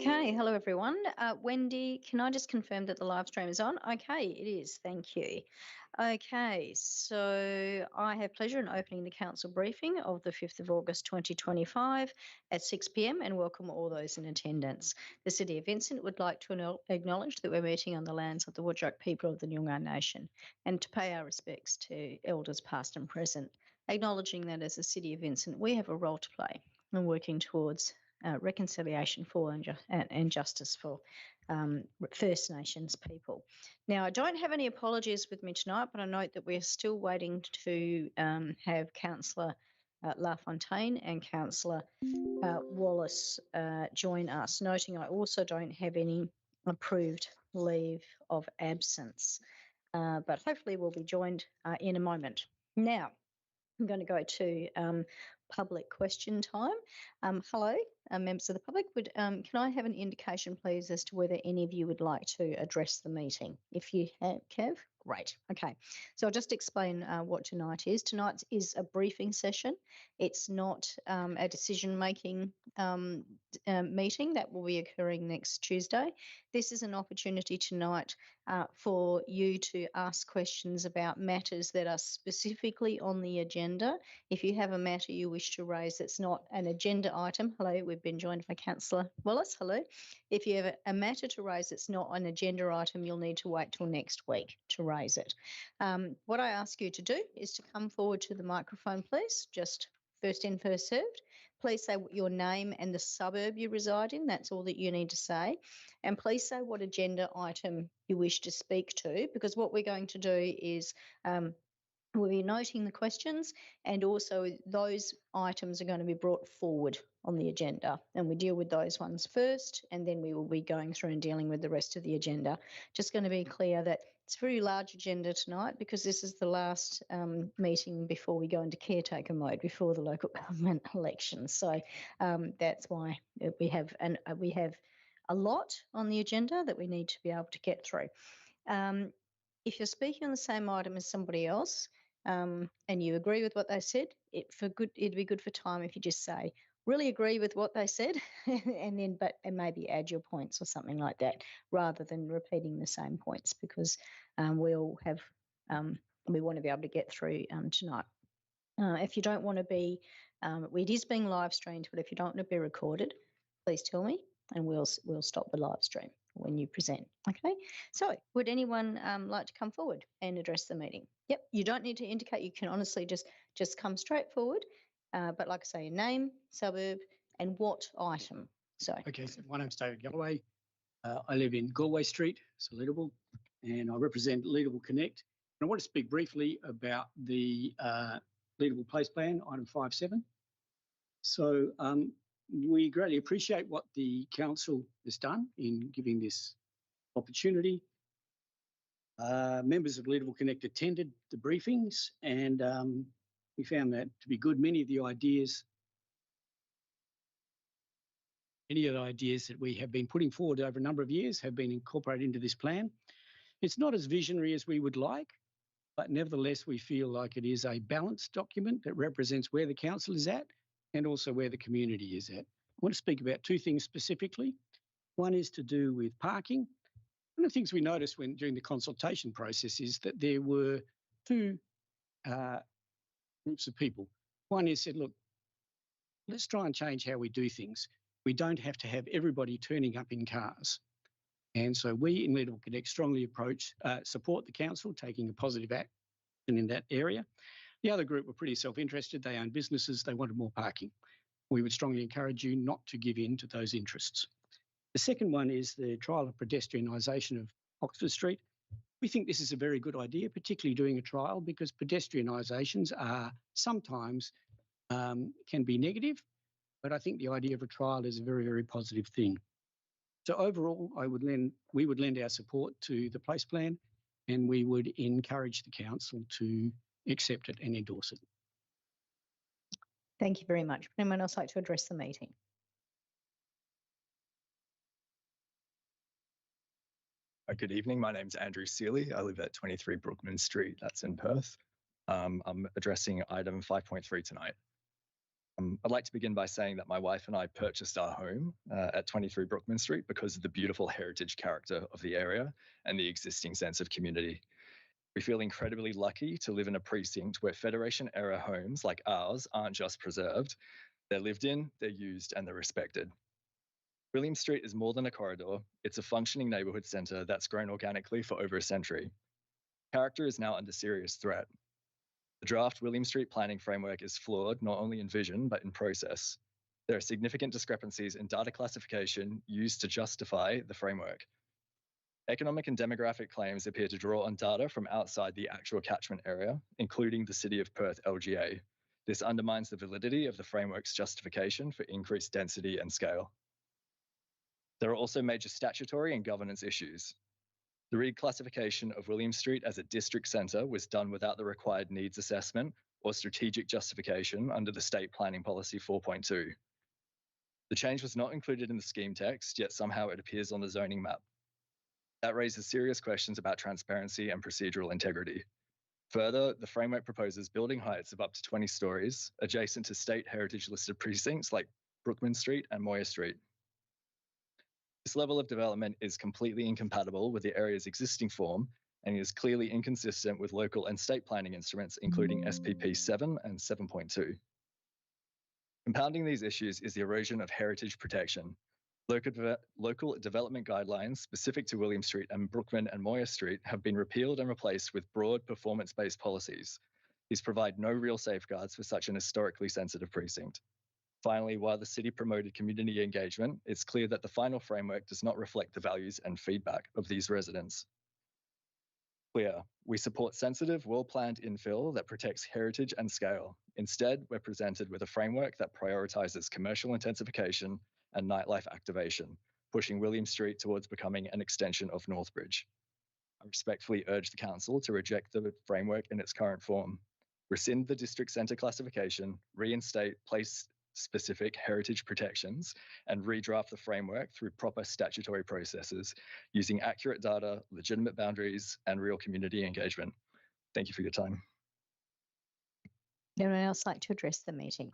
Okay, hello everyone. Wendy, can I just confirm that the live stream is on? Okay, it is. Thank you. Okay, so I have pleasure in opening the council briefing of the 5th of August 2025 at 6 p.m. and welcome all those in attendance. The City of Vincent would like to acknowledge that we're meeting on the lands of the Whadjuk people of the Noongar Nation and to pay our respects to elders past and present, acknowledging that as a City of Vincent we have a role to play in working towards reconciliation for and justice for First Nations people. Now, I don't have any apologies with me tonight, but I note that we're still waiting to have Councillor LaFontaine and Councillor Wallace join us, noting I also don't have any approved leave of absence, but hopefully we'll be joined in a moment. Now, I'm going to go to public question time. Hello, members of the public. Can I have an indication, please, as to whether any of you would like to address the meeting? If you have, Kev, great. Okay, so I'll just explain what tonight is. Tonight is a briefing session. It's not a decision-making meeting that will be occurring next Tuesday. This is an opportunity tonight for you to ask questions about matters that are specifically on the agenda. If you have a matter you wish to raise that's not an agenda item, hello, we've been joined by Councillor Wallace, hello. If you have a matter to raise that's not an agenda item, you'll need to wait till next week to raise it. What I ask you to do is to come forward to the microphone, please, just first in, first served. Please say your name and the suburb you reside in. That's all that you need to say. And please say what agenda item you wish to speak to, because what we're going to do is we'll be noting the questions, and also those items are going to be brought forward on the agenda, and we deal with those ones first, and then we will be going through and dealing with the rest of the agenda. Just going to be clear that it's a very large agenda tonight because this is the last meeting before we go into caretaker mode before the local government elections. So that's why we have a lot on the agenda that we need to be able to get through. If you're speaking on the same item as somebody else and you agree with what they said, it'd be good for time if you just say, really agree with what they said and maybe add your points or something like that, rather than repeating the same points, because we want to be able to get through tonight. If you don't want to be, it is being live streamed, but if you don't want to be recorded, please tell me and we'll stop the live stream when you present. Okay, so would anyone like to come forward and address the meeting? Yep, you don't need to indicate, you can honestly just come straight forward, but like I say, your name, suburb and what item. So okay, so my name's David Galloway. I live in Galway Street, so Leederville, and I represent Leederville Connect. And I want to speak briefly about the Leederville Place Plan, item 5.7. So we greatly appreciate what the council has done in giving this opportunity. Members of Leederville Connect attended the briefings, and we found that to be good. Many of the ideas that we have been putting forward over a number of years have been incorporated into this plan. It's not as visionary as we would like, but nevertheless we feel like it is a balanced document that represents where the council is at and also where the community is at. I want to speak about two things specifically. One is to do with parking. One of the things we noticed during the consultation process is that there were two groups of people. One is said, look, let's try and change how we do things. We don't have to have everybody turning up in cars. And so we in Leederville Connect strongly support the council taking a positive action in that area. The other group were pretty self-interested. They own businesses. They wanted more parking. We would strongly encourage you not to give in to those interests. The second one is the trial of pedestrianisation of Oxford Street. We think this is a very good idea, particularly doing a trial, because pedestrianisations are sometimes can be negative, but I think the idea of a trial is a very, very positive thing. So overall, we would lend our support to the place plan, and we would encourage the council to accept it and endorse it. Thank you very much. Would anyone else like to address the meeting? Good evening. My name's Andrew Seeley. I live at 23 Brookman Street. That's in Perth. I'm addressing item 5.3 tonight. I'd like to begin by saying that my wife and I purchased our home at 23 Brookman Street because of the beautiful heritage character of the area and the existing sense of community. We feel incredibly lucky to live in a precinct where Federation-era homes like ours aren't just preserved, they're lived in, they're used, and they're respected. William Street is more than a corridor, it's a functioning neighbourhood centre that's grown organically for over a century. Character is now under serious threat. The draft William Street planning framework is flawed not only in vision, but in process. There are significant discrepancies in data classification used to justify the framework. Economic and demographic claims appear to draw on data from outside the actual catchment area, including the City of Perth LGA. This undermines the validity of the framework's justification for increased density and scale. There are also major statutory and governance issues. The reclassification of William Street as a district centre was done without the required needs assessment or strategic justification under the State Planning Policy 4.2. The change was not included in the scheme text, yet somehow it appears on the zoning map. That raises serious questions about transparency and procedural integrity. Further, the framework proposes building heights of up to 20 stories adjacent to state heritage listed precincts like Brookman Street and Moir Street. This level of development is completely incompatible with the area's existing form and is clearly inconsistent with local and state planning instruments, including SPP 7 and 7.2. Compounding these issues is the erosion of heritage protection. Local development guidelines specific to William Street and Brookman and Moir Street have been repealed and replaced with broad performance-based policies. These provide no real safeguards for such an historically sensitive precinct. Finally, while the city promoted community engagement, it's clear that the final framework does not reflect the values and feedback of these residents. Clear, we support sensitive, well-planned infill that protects heritage and scale. Instead, we're presented with a framework that prioritizes commercial intensification and nightlife activation, pushing William Street towards becoming an extension of Northbridge. I respectfully urge the council to reject the framework in its current form, rescind the district centre classification, reinstate place-specific heritage protections, and redraft the framework through proper statutory processes using accurate data, legitimate boundaries, and real community engagement. Thank you for your time. Anyone else like to address the meeting?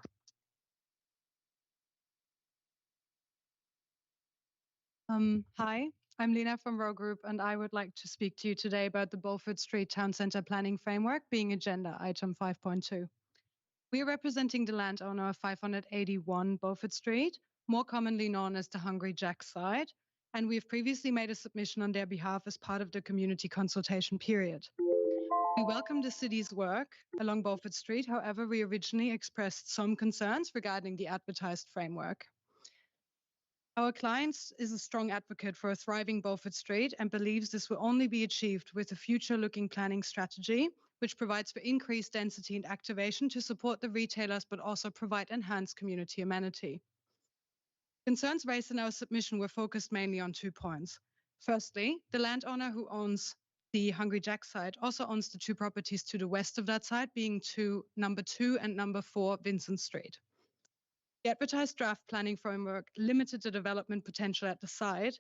Hi, I'm Lena from Row Group, and I would like to speak to you today about the Beaufort Street Town Centre Planning Framework being agenda item 5.2. We are representing the landowner of 581 Beaufort Street, more commonly known as the Hungry Jack site, and we have previously made a submission on their behalf as part of the community consultation period. We welcome the city's work along Beaufort Street, however, we originally expressed some concerns regarding the advertised framework. Our client is a strong advocate for a thriving Beaufort Street and believes this will only be achieved with a future-looking planning strategy, which provides for increased density and activation to support the retailers, but also provide enhanced community amenity. Concerns raised in our submission were focused mainly on 2 points. Firstly, the landowner who owns the Hungry Jack site also owns the 2 properties to the west of that site, being number 2 and number 4 Vincent Street. The advertised draft planning framework limited the development potential at the site,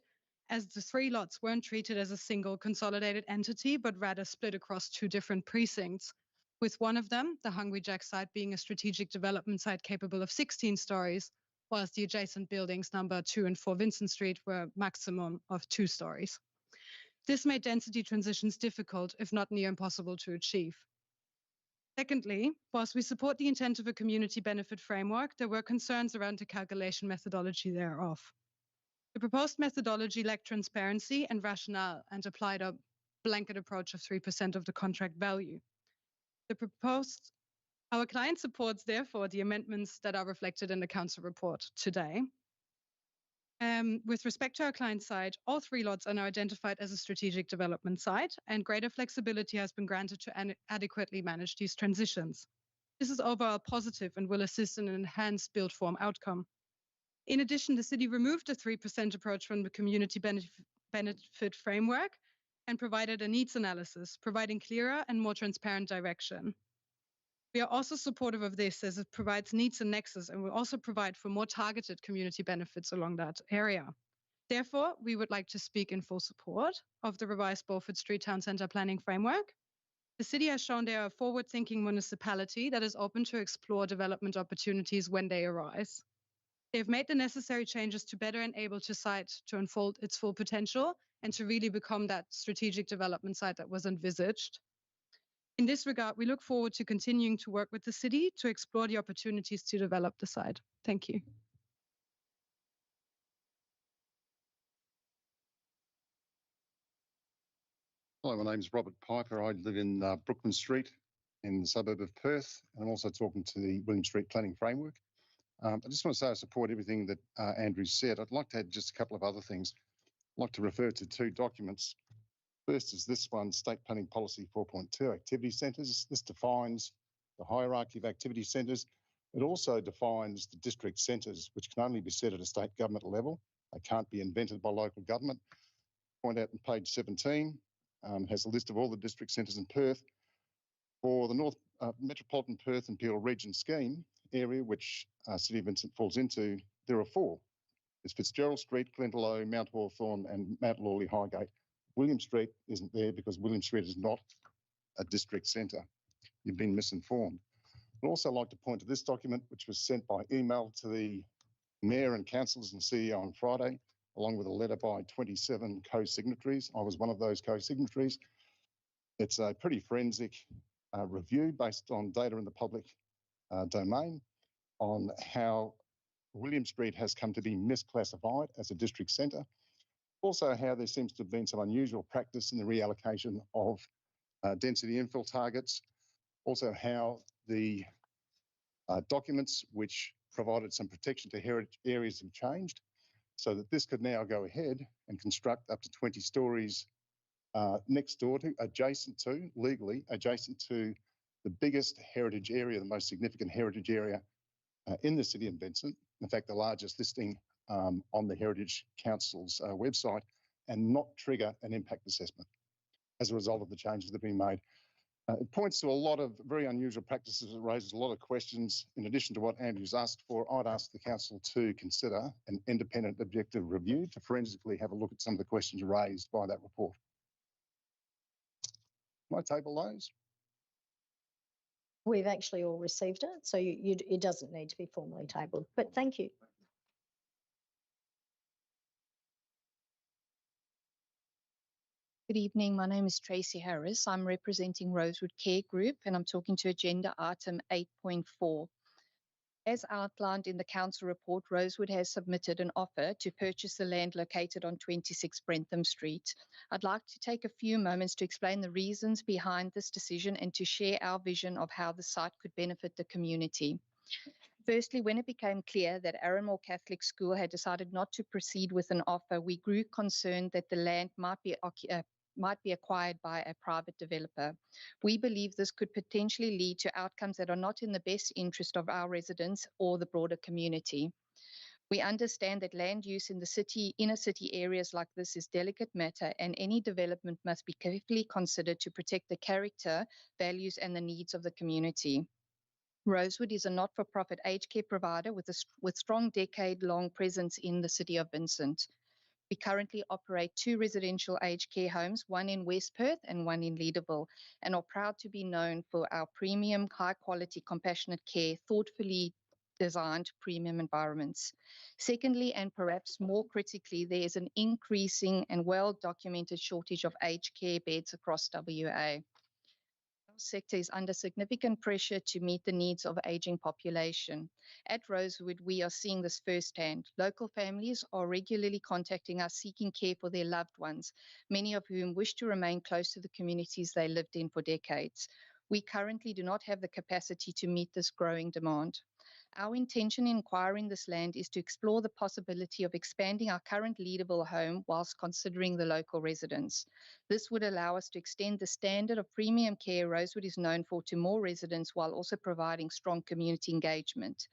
as the 3 lots weren't treated as a single consolidated entity, but rather split across 2 different precincts, with one of them, the Hungry Jack site, being a strategic development site capable of 16 stories, whilst the adjacent buildings number 2 and 4 Vincent Street were maximum of 2 stories. This made density transitions difficult, if not near impossible to achieve. Secondly, whilst we support the intent of a community benefit framework, there were concerns around the calculation methodology thereof. The proposed methodology lacked transparency and rationale and applied a blanket approach of 3% of the contract value. Our client supports, therefore, the amendments that are reflected in the council report today. With respect to our client side, all 3 lots are now identified as a strategic development site, and greater flexibility has been granted to adequately manage these transitions. This is overall positive and will assist in an enhanced build form outcome. In addition, the city removed the 3% approach from the community benefit framework and provided a needs analysis, providing clearer and more transparent direction. We are also supportive of this as it provides needs and nexus and will also provide for more targeted community benefits along that area. Therefore, we would like to speak in full support of the revised Beaufort Street Town Centre Planning Framework. The city has shown they are a forward-thinking municipality that is open to explore development opportunities when they arise. They've made the necessary changes to better enable the site to unfold its full potential and to really become that strategic development site that was envisaged. In this regard, we look forward to continuing to work with the city to explore the opportunities to develop the site. Thank you. Hello, my name is Robert Piper. I live in Brookman Street in the suburb of Perth, and I'm also talking to the William Street Planning Framework. I just want to say I support everything that Andrew said. I'd like to add just a couple of other things. I'd like to refer to two documents. First is this one, State Planning Policy 4.2, Activity Centres. This defines the hierarchy of activity centres. It also defines the district centres, which can only be set at a state government level. They can't be invented by local government. Point out on page 17, has a list of all the district centres in Perth. For the North Metropolitan Perth and Peel Region Scheme area, which City of Vincent falls into, there are four. There's Fitzgerald Street, Glendalough, Mount Hawthorn and Mount Lawley Highgate. William Street isn't there because William Street is not a district centre. You've been misinformed. I'd also like to point to this document, which was sent by email to the Mayor and Councillors and CEO on Friday, along with a letter by 27 co-signatories. I was one of those co-signatories. It's a pretty forensic review based on data in the public domain on how William Street has come to be misclassified as a district centre. Also how there seems to have been some unusual practice in the reallocation of density infill targets. Also how the documents which provided some protection to heritage areas have changed so that this could now go ahead and construct up to 20 stories next door to, legally adjacent to the biggest heritage area, the most significant heritage area in the City of Vincent. In fact, the largest listing on the Heritage Council's website, and not trigger an impact assessment as a result of the changes that have been made. It points to a lot of very unusual practices. It raises a lot of questions. In addition to what Andrew's asked for, I'd ask the council to consider an independent objective review to forensically have a look at some of the questions raised by that report. Can I table those? We've actually all received it, so it doesn't need to be formally tabled, but thank you. Good evening. My name is Tracy Harris. I'm representing Rosewood Care Group and I'm talking to agenda item 8.4. As outlined in the council report, Rosewood has submitted an offer to purchase the land located on 26 Brentham Street. I'd like to take a few moments to explain the reasons behind this decision and to share our vision of how the site could benefit the community. Firstly, when it became clear that Arranmore Catholic School had decided not to proceed with an offer, we grew concerned that the land might be acquired by a private developer. We believe this could potentially lead to outcomes that are not in the best interest of our residents or the broader community. We understand that land use in the inner city areas like this is delicate matter, and any development must be carefully considered to protect the character, values, and the needs of the community. Rosewood is a not-for-profit aged care provider with strong decade-long presence in the City of Vincent. We currently operate 2 residential aged care homes, one in West Perth and one in Leederville, and are proud to be known for our premium, high-quality, compassionate care, thoughtfully designed premium environments. Secondly, and perhaps more critically, there is an increasing and well-documented shortage of aged care beds across WA. Sector is under significant pressure to meet the needs of aging population. At Rosewood, we are seeing this firsthand. Local families are regularly contacting us seeking care for their loved ones, many of whom wish to remain close to the communities they lived in for decades. We currently do not have the capacity to meet this growing demand. Our intention in acquiring this land is to explore the possibility of expanding our current Leederville home whilst considering the local residents. This would allow us to extend the standard of premium care Rosewood is known for to more residents while also providing strong community engagement.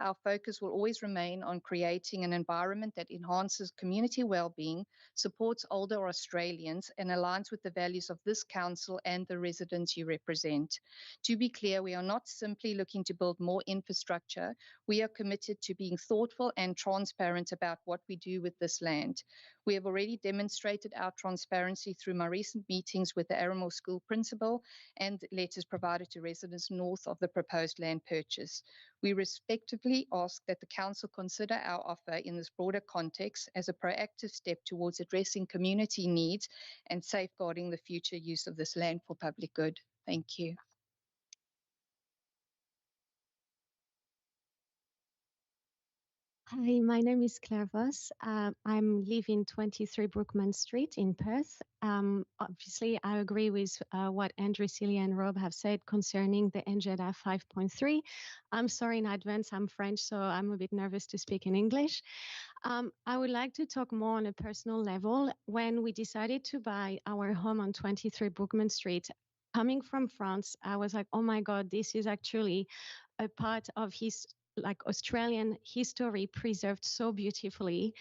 Our focus will always remain on creating an environment that enhances community well-being, supports older Australians, and aligns with the values of this council and the residents you represent. To be clear, we are not simply looking to build more infrastructure. We are committed to being thoughtful and transparent about what we do with this land. We have already demonstrated our transparency through my recent meetings with the Arramore School principal and letters provided to residents north of the proposed land purchase. We respectfully ask that the Council consider our offer in this broader context as a proactive step towards addressing community needs and safeguarding the future use of this land for public good. Thank you. Hi, my name is Claire Voss. I'm living 23 Brookman Street in Perth. Obviously, I agree with what Andrew, Celia, and Rob have said concerning the NZF 5.3. I'm sorry in advance, I'm French, so I'm a bit nervous to speak in English. I would like to talk more on a personal level. When we decided to buy our home on 23 Brookman Street, coming from France, I was like, oh my God, this is actually a part of his Australian history preserved so beautifully.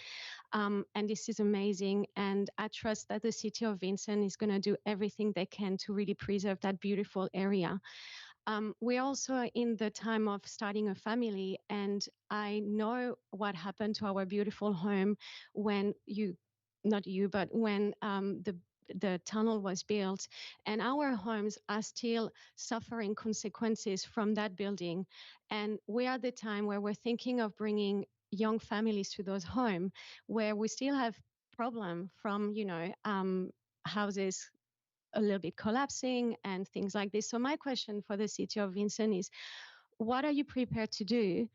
And this is amazing. And I trust that the city of Vincent is going to do everything they can to really preserve that beautiful area. We're also in the time of starting a family, and I know what happened to our beautiful home when when the tunnel was built, and our homes are still suffering consequences from that building. And we are at the time where we're thinking of bringing young families to those homes, where we still have problem from, houses a little bit collapsing and things like this. So my question for the city of Vincent is, what are you prepared to do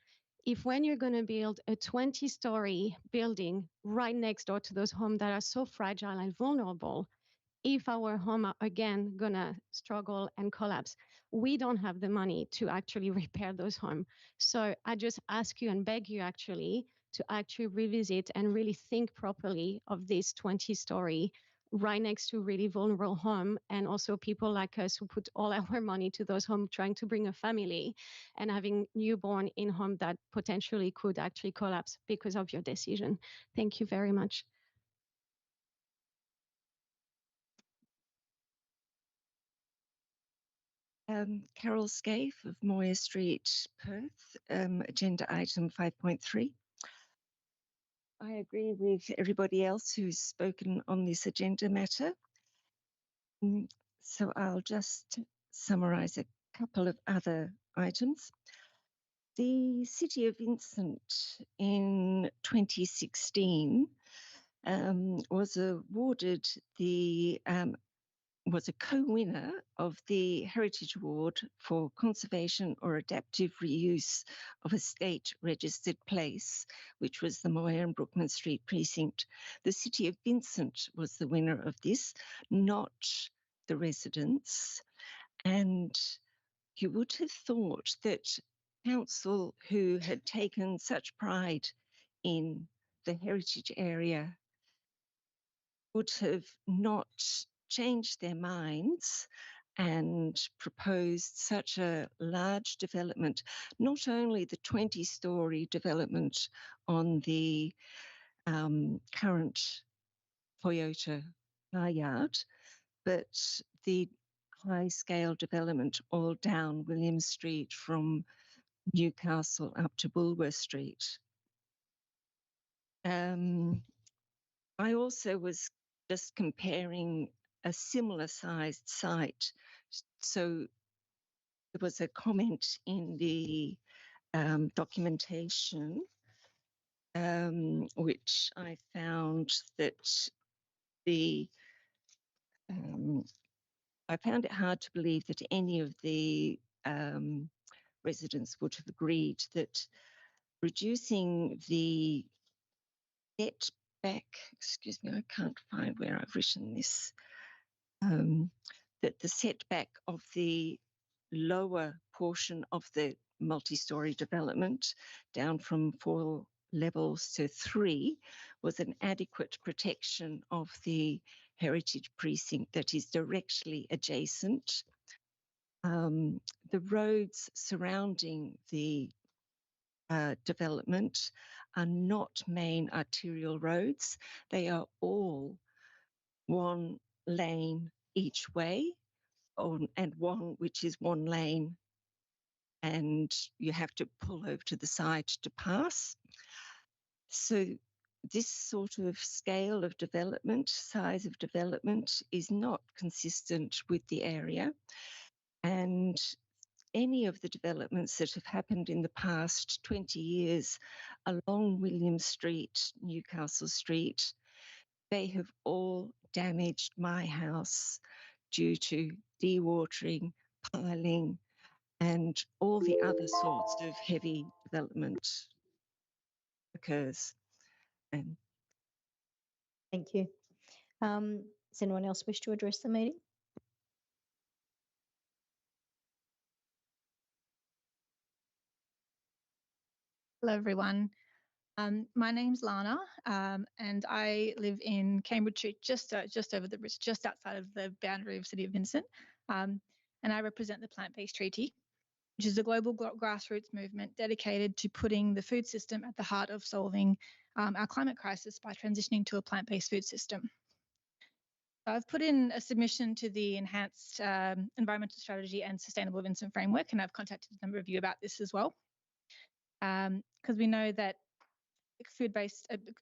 if when you're going to build a 20-story building right next door to those homes that are so fragile and vulnerable, if our home are again gonna struggle and collapse, we don't have the money to actually repair those homes. So I just ask you and beg you actually to actually revisit and really think properly of this 20-story right next to really vulnerable home, and also people like us who put all our money to those homes trying to bring a family and having newborn in home that potentially could actually collapse because of your decision. Thank you very much. Carol Scaife of Moir Street, Perth, agenda item 5.3. I agree with everybody else who's spoken on this agenda matter. So I'll just summarise a couple of other items. The City of Vincent in 2016 was awarded was a co-winner of the Heritage Award for Conservation or Adaptive Reuse of a State-Registered Place, which was the Moir and Brookman Street precinct. The City of Vincent was the winner of this, not the residents. And you would have thought that council, who had taken such pride in the heritage area, would have not changed their minds and proposed such a large development, not only the 20-story development on the current Toyota car yard, but the high-scale development all down William Street from Newcastle up to Bulwer Street. I also was just comparing a similar sized site. So there was a comment in the documentation, which I found that I found it hard to believe that any of the residents would have agreed that reducing the setback, excuse me, I can't find where I've written this, that the setback of the lower portion of the multi-storey development down from 4 levels to 3 was an adequate protection of the heritage precinct that is directly adjacent. The roads surrounding the development are not main arterial roads. They are all one lane each way, and one which is one lane, and you have to pull over to the side to pass. So this sort of scale of development, size of development, is not consistent with the area. And any of the developments that have happened in the past 20 years along William Street, Newcastle Street, they have all damaged my house due to dewatering, piling, and all the other sorts of heavy development occurs. And Thank you. Does anyone else wish to address the meeting? Hello, everyone. My name's Lana, and I live in Cambridge Street, just over the bridge, just outside of the boundary of City of Vincent. And I represent the Plant-Based Treaty, which is a global grassroots movement dedicated to putting the food system at the heart of solving our climate crisis by transitioning to a plant-based food system. I've put in a submission to the Enhanced Environmental Strategy and Sustainable Vincent Framework, and I've contacted a number of you about this as well. Because we know that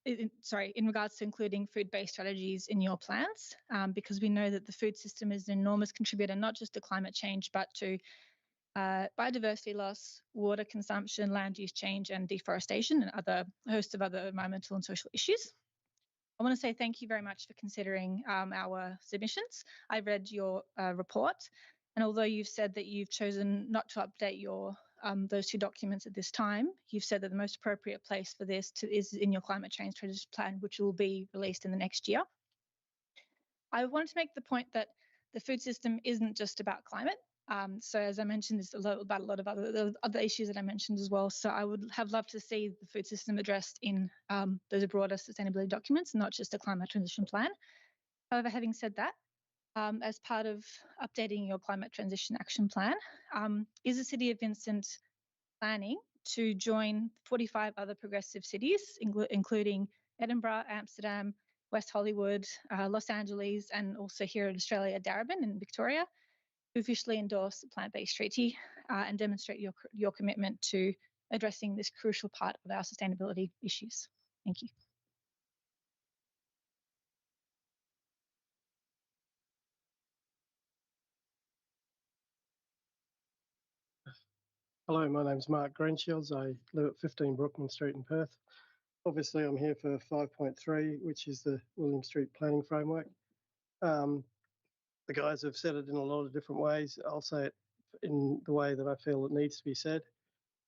in regards to including food-based strategies in your plans, because we know that the food system is an enormous contributor, not just to climate change, but to biodiversity loss, water consumption, land use change, and deforestation, and a host of other environmental and social issues. I want to say thank you very much for considering our submissions. I read your report, and although you've said that you've chosen not to update your those two documents at this time, you've said that the most appropriate place for this is in your climate change transition plan, which will be released in the next year. I wanted to make the point that the food system isn't just about climate. So as I mentioned, there's about a lot of other issues that I mentioned as well. So I would have loved to see the food system addressed in those broader sustainability documents, not just a climate transition plan. However, having said that, as part of updating your climate transition action plan, is the City of Vincent planning to join 45 other progressive cities, including Edinburgh, Amsterdam, West Hollywood, Los Angeles, and also here in Australia, Darebin in Victoria, to officially endorse the Plant-Based Treaty and demonstrate your commitment to addressing this crucial part of our sustainability issues? Thank you. Hello, my name's Mark Greenshields. I live at 15 Brookman Street in Perth. Obviously, I'm here for 5.3, which is the William Street Planning Framework. The guys have said it in a lot of different ways. I'll say it in the way that I feel it needs to be said.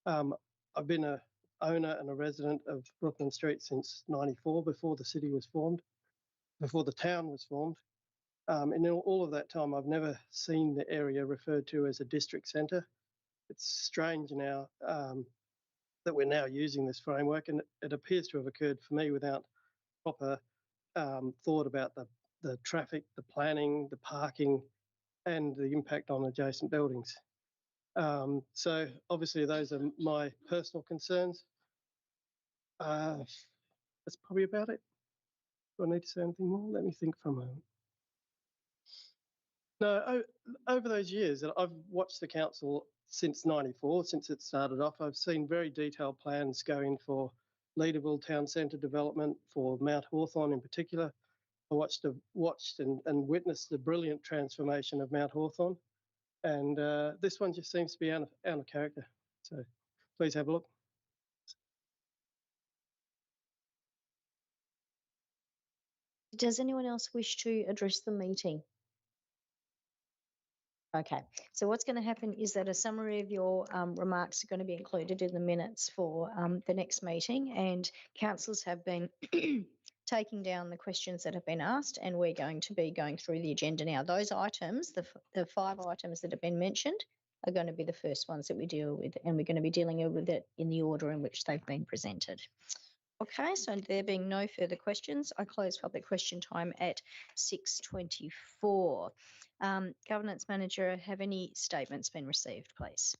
I've been an owner and a resident of Brookman Street since '94, before the city was formed, before the town was formed. In all of that time, I've never seen the area referred to as a district centre. It's strange now that we're now using this framework, and it appears to have occurred for me without proper thought about the traffic, the planning, the parking, and the impact on adjacent buildings. So obviously those are my personal concerns. That's probably about it. Do I need to say anything more? Let me think for a moment. No, over those years that I've watched the council since '94, since it started off, I've seen very detailed plans going for Leederville Town Centre development, for Mount Hawthorn in particular. I watched and witnessed the brilliant transformation of Mount Hawthorn, and this one just seems to be out of character. So please have a look. Does anyone else wish to address the meeting? Okay, so what's going to happen is that a summary of your remarks are going to be included in the minutes for the next meeting, and councillors have been taking down the questions that have been asked, and we're going to be going through the agenda now. Those items, the 5 items that have been mentioned, are going to be the first ones that we deal with, and we're going to be dealing with it in the order in which they've been presented. Okay, so there being no further questions, I close public question time at 6:24. Governance Manager, have any statements been received, please?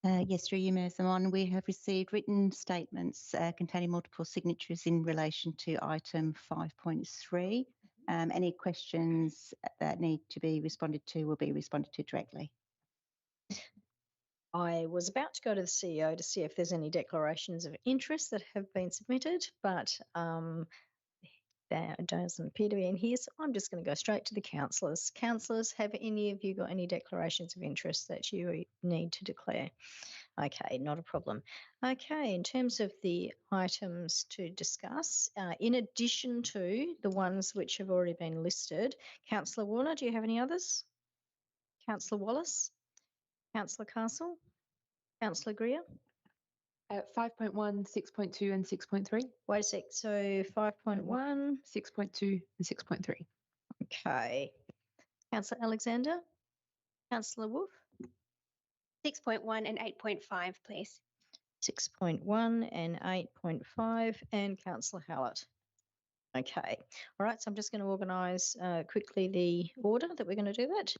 Yes, through you, Mayor Simon, we have received written statements containing multiple signatures in relation to item 5.3. Any questions that need to be responded to will be responded to directly. I was about to go to the CEO to see if there's any declarations of interest that have been submitted, but there doesn't appear to be in here, so I'm just going to go straight to the councillors. Councillors, have any of you got any declarations of interest that you need to declare? Okay, not a problem. Okay, in terms of the items to discuss, in addition to the ones which have already been listed, Councillor Warner, do you have any others? Councillor Wallace? Councillor Castle? Councillor Greer? 5.1, 6.2 and 6.3. Wait a sec, so 5.1. 6.2 and 6.3. Okay. Councillor Alexander? Councillor Wolf? 6.1 and 8.5, please. 6.1 and 8.5, and Councillor Hallett. Okay. All right, so I'm just going to organise quickly the order that we're going to do that.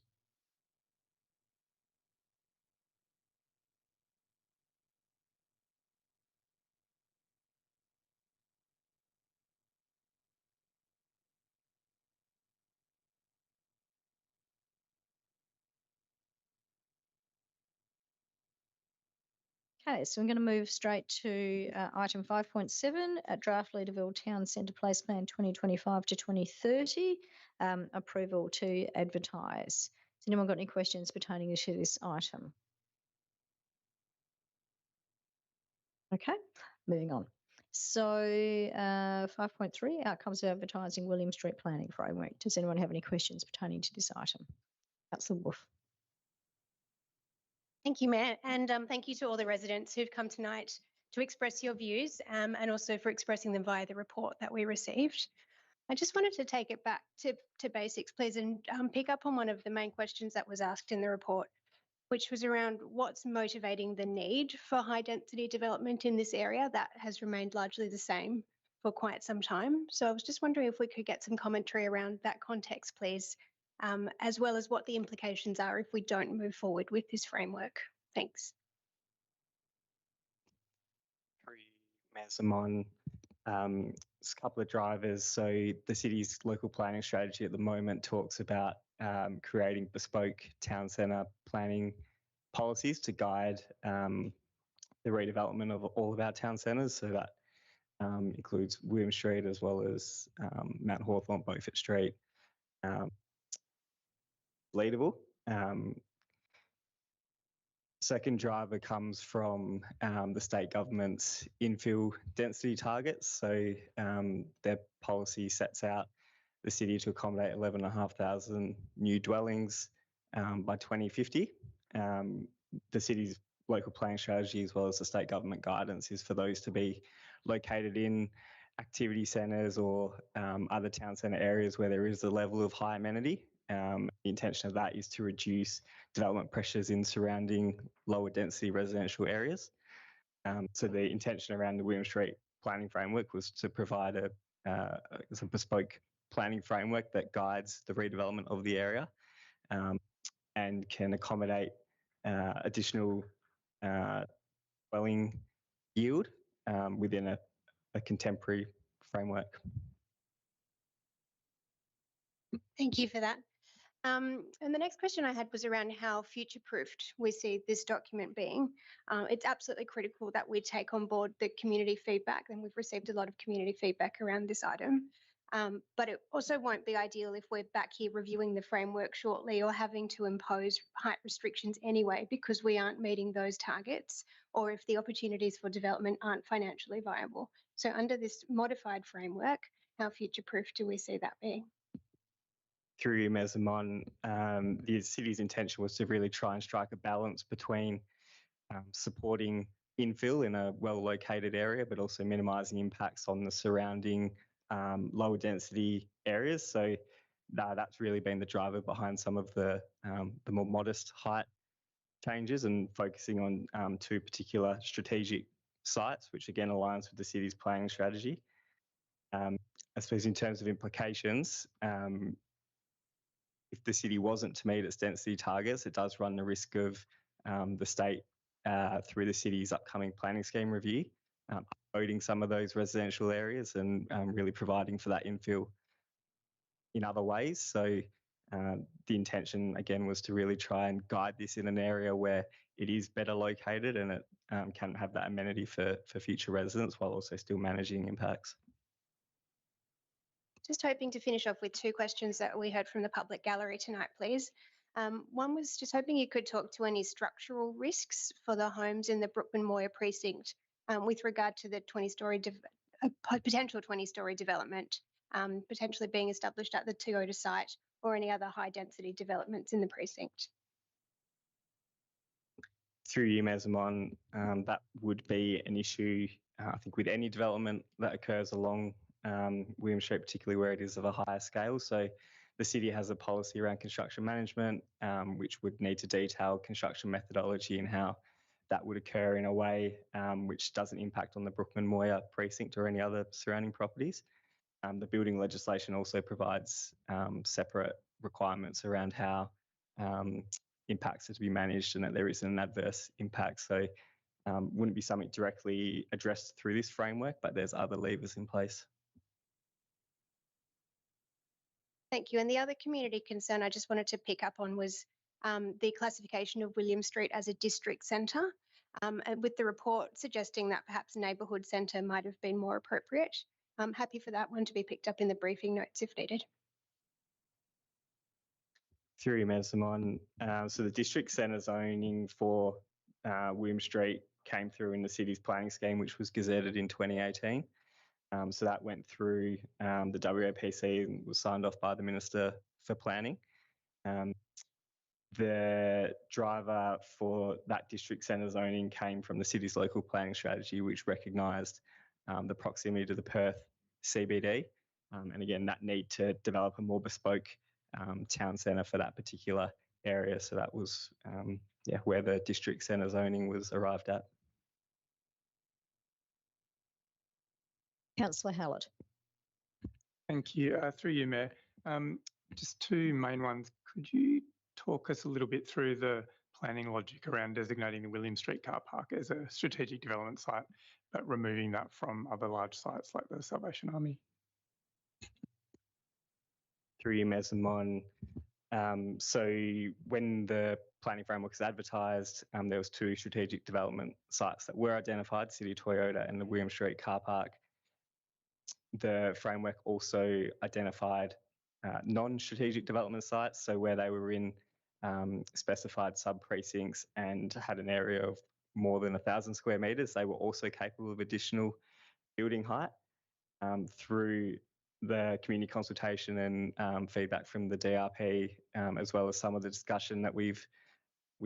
Okay, so I'm going to move straight to item 5.7, Draft Leederville Town Centre Place Plan 2025 to 2030, approval to advertise. Has anyone got any questions pertaining to this item? Okay, moving on. So 5.3, outcomes of advertising William Street Planning Framework. Does anyone have any questions pertaining to this item? Councillor Wolf. Thank you, Mayor, and thank you to all the residents who've come tonight to express your views and also for expressing them via the report that we received. I just wanted to take it back to basics, please, and pick up on one of the main questions that was asked in the report, which was around what's motivating the need for high density development in this area. That has remained largely the same for quite some time. So I was just wondering if we could get some commentary around that context, please, as well as what the implications are if we don't move forward with this framework. Thanks. Mayor Simon, there's a couple of drivers. So the city's local planning strategy at the moment talks about creating bespoke town centre planning policies to guide the redevelopment of all of our town centres. So that includes William Street as well as Mount Hawthorn, Beaufort Street, Leederville. Second driver comes from the state government's infill density targets. So their policy sets out the city to accommodate 11,500 new dwellings by 2050. The city's local planning strategy, as well as the state government guidance, is for those to be located in activity centres or other town centre areas where there is a level of high amenity. The intention of that is to reduce development pressures in surrounding lower density residential areas. So the intention around the William Street planning framework was to provide a bespoke planning framework that guides the redevelopment of the area and can accommodate additional dwelling yield within a contemporary framework. Thank you for that. And the next question I had was around how future-proofed we see this document being. It's absolutely critical that we take on board the community feedback, and we've received a lot of community feedback around this item. But it also won't be ideal if we're back here reviewing the framework shortly or having to impose height restrictions anyway because we aren't meeting those targets, or if the opportunities for development aren't financially viable. So under this modified framework, how future-proof do we see that being? Through you, Mayor Simon, the city's intention was to really try and strike a balance between supporting infill in a well-located area, but also minimising impacts on the surrounding lower density areas. So that's really been the driver behind some of the more modest height changes and focusing on two particular strategic sites, which again aligns with the city's planning strategy. I suppose in terms of implications, if the city wasn't to meet its density targets, it does run the risk of the state, through the city's upcoming planning scheme review, uploading some of those residential areas and really providing for that infill in other ways. So The intention, again, was to really try and guide this in an area where it is better located and it can have that amenity for future residents while also still managing impacts. Just hoping to finish off with two questions that we heard from the public gallery tonight, please. One was just hoping you could talk to any structural risks for the homes in the Brookman Moir precinct with regard to the 20-storey potential 20-storey development potentially being established at the Toyota site or any other high-density developments in the precinct. Through you, Mesamon, that would be an issue, I think, with any development that occurs along William Street, particularly where it is of a higher scale. So the city has a policy around construction management, which would need to detail construction methodology and how that would occur in a way which doesn't impact on the Brookman Moir precinct or any other surrounding properties. The building legislation also provides separate requirements around how impacts are to be managed and that there isn't an adverse impact. So wouldn't be something directly addressed through this framework, but there's other levers in place. Thank you. And the other community concern I just wanted to pick up on was the classification of William Street as a district centre, with the report suggesting that perhaps neighbourhood centre might have been more appropriate. I'm happy for that one to be picked up in the briefing notes if needed. Through you, Mayor Simon. So the district centre zoning for William Street came through in the city's planning scheme, which was gazetted in 2018. So that went through the WAPC and was signed off by the Minister for Planning. The driver for that district centre zoning came from the city's local planning strategy, which recognised the proximity to the Perth CBD. And again, that need to develop a more bespoke town centre for that particular area. So that was where the district centre zoning was arrived at. Councillor Hallett. Thank you. Through you, Mayor. Just two main ones. Could you talk us a little bit through the planning logic around designating the William Street car park as a strategic development site, but removing that from other large sites like the Salvation Army? Through you, Mayor Simon. So when the planning framework was advertised, there was two strategic development sites that were identified, City Toyota and the William Street car park. The framework also identified non-strategic development sites, so where they were in specified sub-precincts and had an area of more than 1,000 square metres, they were also capable of additional building height. Through the community consultation and feedback from the DRP, as well as some of the discussion that we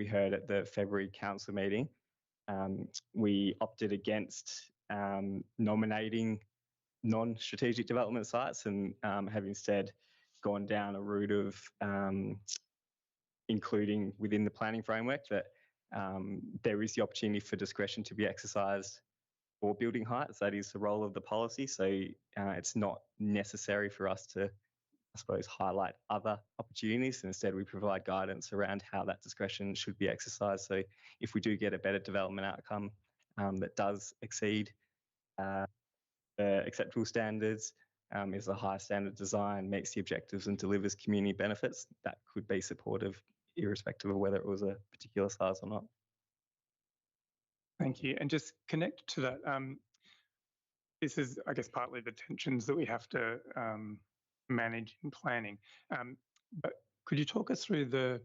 heard at the February council meeting, we opted against nominating non-strategic development sites and have instead gone down a route of including within the planning framework that there is the opportunity for discretion to be exercised for building heights. That is the role of the policy. So it's not necessary for us to, I suppose, highlight other opportunities. Instead, we provide guidance around how that discretion should be exercised. So if we do get a better development outcome that does exceed the acceptable standards, is a high standard design, meets the objectives and delivers community benefits, that could be supportive irrespective of whether it was a particular size or not. Thank you. And just connect to that, this is, I guess, partly the tensions that we have to manage in planning. But could you talk us through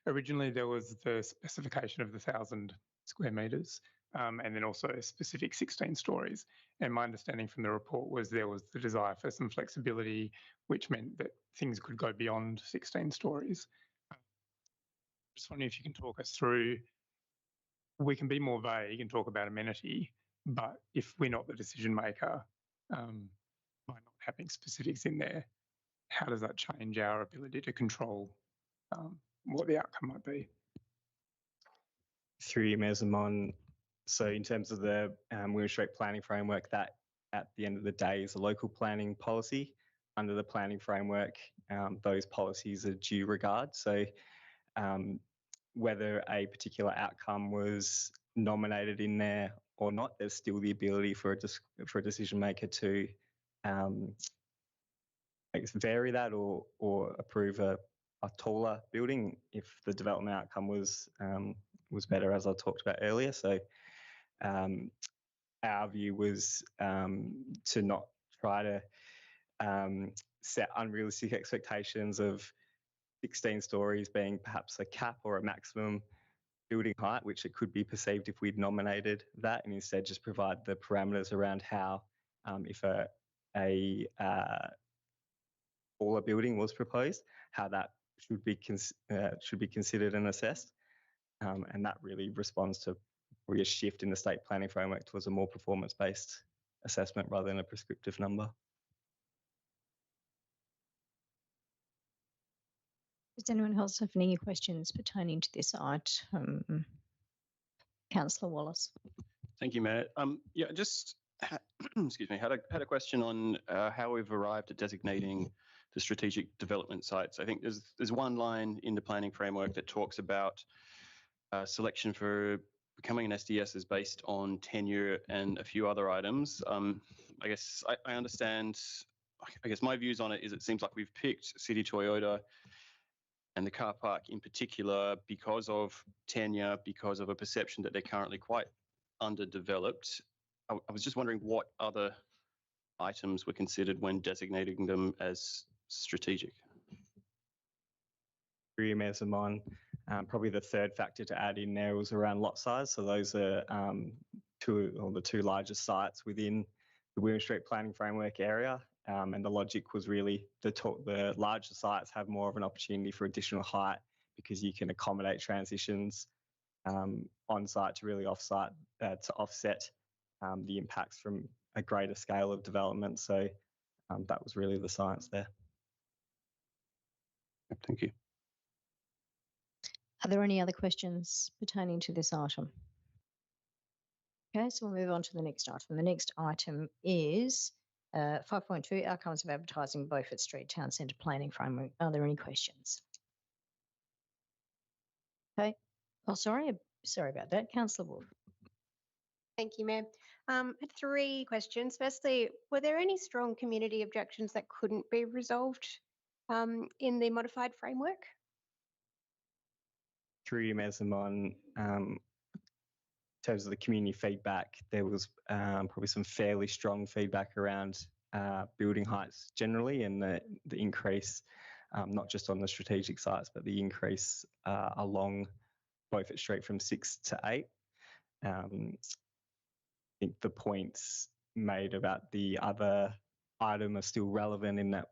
originally there was the specification of the 1,000 square metres and then also a specific 16 stories. And my understanding from the report was there was the desire for some flexibility, which meant that things could go beyond 16 stories. Just wondering if you can talk us through, we can be more vague and talk about amenity, but if we're not the decision maker, by not having specifics in there, how does that change our ability to control what the outcome might be? Through you, Mayor Simon. So in terms of the William Street planning framework, that at the end of the day is a local planning policy. Under the planning framework, those policies are due regard. So whether a particular outcome was nominated in there or not, there's still the ability for a decision maker to I guess vary that or approve a taller building if the development outcome was better, as I talked about earlier. So our view was to not try to set unrealistic expectations of 16 stories being perhaps a cap or a maximum building height, which it could be perceived if we'd nominated that, and instead just provide the parameters around how, if a taller building was proposed, how that should be considered and assessed. And that really responds to a shift in the state planning framework towards a more performance-based assessment rather than a prescriptive number. Does anyone else have any questions pertaining to this item? Councillor Wallace. Thank you, Mayor. Yeah, just excuse me, had a question on how we've arrived at designating the strategic development sites. I think there's one line in the planning framework that talks about selection for becoming an SDS is based on tenure and a few other items. I guess I understand. I guess my views on it is it seems like we've picked City Toyota and the car park in particular because of tenure, because of a perception that they're currently quite underdeveloped. I was just wondering what other items were considered when designating them as strategic. Mayor Zaman, probably the third factor to add in there was around lot size. So those are the two largest sites within the William Street planning framework area. And the logic was really the larger sites have more of an opportunity for additional height because you can accommodate transitions on site to really offset the impacts from a greater scale of development. So that was really the science there. Thank you. Are there any other questions pertaining to this item? Okay, so we'll move on to the next item. The next item is 5.2, outcomes of advertising Beaufort Street Town Centre Planning Framework. Are there any questions? Okay. Oh, sorry about that. Councillor Wolf. Thank you, Mayor. I had 3 questions. Firstly, were there any strong community objections that couldn't be resolved in the modified framework? Through you, Mayor Zaman, in terms of the community feedback, there was probably some fairly strong feedback around building heights generally and the increase, not just on the strategic sites, but the increase along Beaufort Street from 6 to 8. I think the points made about the other item are still relevant in that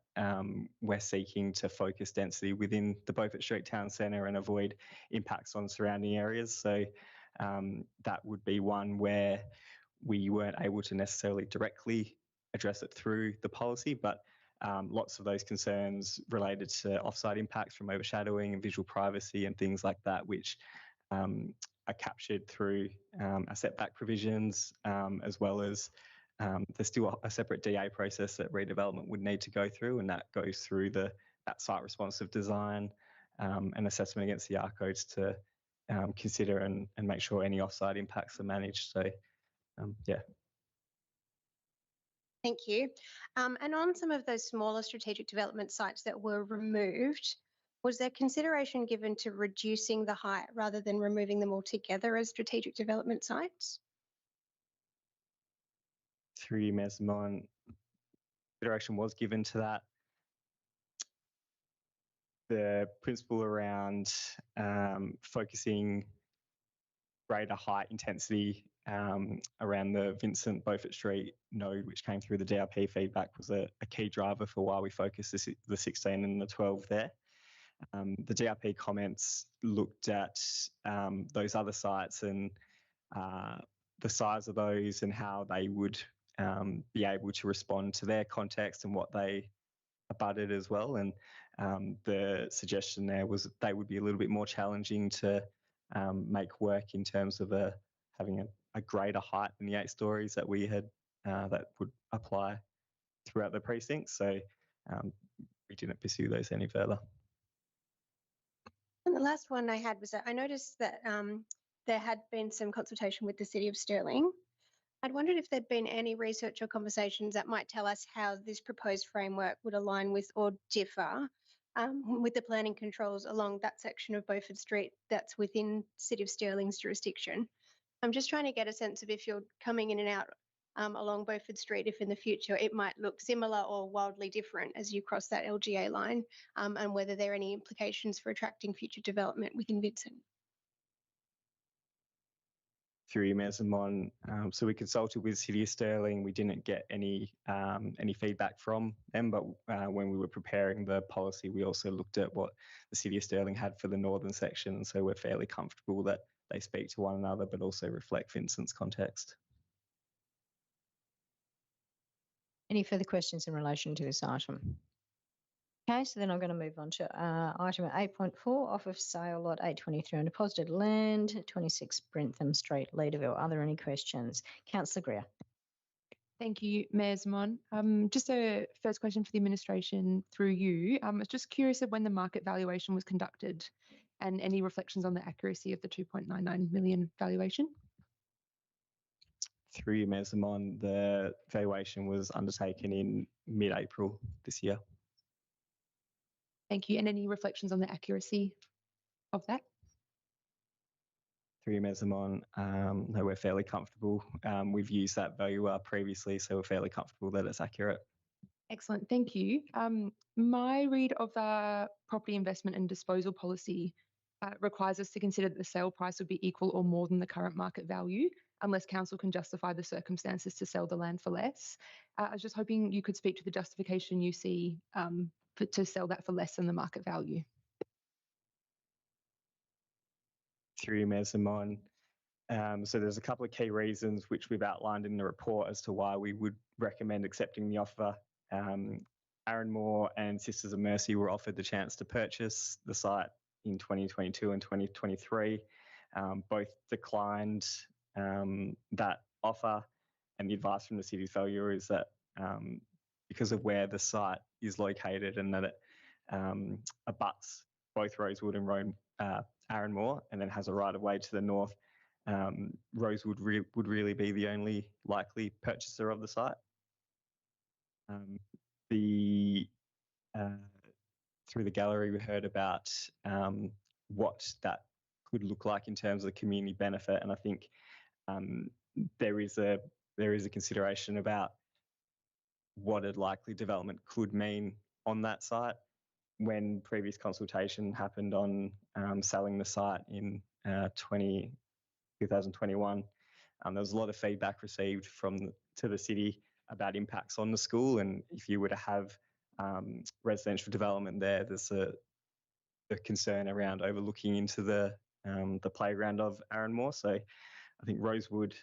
we're seeking to focus density within the Beaufort Street Town Centre and avoid impacts on surrounding areas. So that would be one where we weren't able to necessarily directly address it through the policy, but lots of those concerns related to offsite impacts from overshadowing and visual privacy and things like that, which are captured through our setback provisions, as well as there's still a separate DA process that redevelopment would need to go through, and that goes through that site responsive design and assessment against the R codes to consider and make sure any offsite impacts are managed. So, yeah. Thank you. And on some of those smaller strategic development sites that were removed, was there consideration given to reducing the height rather than removing them altogether as strategic development sites? Through you, Mayor Simon, consideration was given to that. The principle around focusing greater height intensity around the Vincent Beaufort Street node, which came through the DRP feedback, was a key driver for why we focused the 16 and the 12 there. The DRP comments looked at those other sites and the size of those and how they would be able to respond to their context and what they abutted as well. And the suggestion there was that they would be a little bit more challenging to make work in terms of having a greater height than the 8 stories that we had that would apply throughout the precinct. So we didn't pursue those any further. And the last one I had was that I noticed that there had been some consultation with the City of Stirling. I'd wondered if there'd been any research or conversations that might tell us how this proposed framework would align with or differ with the planning controls along that section of Beaufort Street that's within City of Stirling's jurisdiction. I'm just trying to get a sense of if you're coming in and out along Beaufort Street, if in the future it might look similar or wildly different as you cross that LGA line, and whether there are any implications for attracting future development within Vincent. Through you, Mayor Simon. So we consulted with City of Stirling. We didn't get any feedback from them, but when we were preparing the policy, we also looked at what the City of Stirling had for the northern section. So we're fairly comfortable that they speak to one another, but also reflect Vincent's context. Any further questions in relation to this item? Okay, so then I'm going to move on to item 8.4, offer for sale lot 823 on deposited land, 26 Brentham Street, Leederville. Are there any questions? Councillor Greer. Thank you, Mayor Zamon. Just a first question for the administration through you. I was just curious of when the market valuation was conducted and any reflections on the accuracy of the 2.99 million valuation. Through you, Mayor Simon, the valuation was undertaken in mid-April this year. Thank you. And any reflections on the accuracy of that? Through you, Mayor Simon, no, we're fairly comfortable. We've used that valuer previously, so we're fairly comfortable that it's accurate. Excellent. Thank you. My read of the property investment and disposal policy requires us to consider that the sale price would be equal or more than the current market value, unless council can justify the circumstances to sell the land for less. I was just hoping you could speak to the justification you see to sell that for less than the market value. Through you, Mayor Simon. So there's a couple of key reasons which we've outlined in the report as to why we would recommend accepting the offer. Aaron Moore and Sisters of Mercy were offered the chance to purchase the site in 2022 and 2023. Both declined that offer, and the advice from the city's valuer is that because of where the site is located and that it abuts both Rosewood and Aaron Moore and then has a right of way to the north, Rosewood would really be the only likely purchaser of the site. Through the gallery, we heard about what that could look like in terms of the community benefit, and I think there is a consideration about what a likely development could mean on that site. When previous consultation happened on selling the site in 2021, there was a lot of feedback received to the city about impacts on the school, and if you were to have residential development there, there's a concern around overlooking into the playground of Aaron Moore. So I think Rosewood,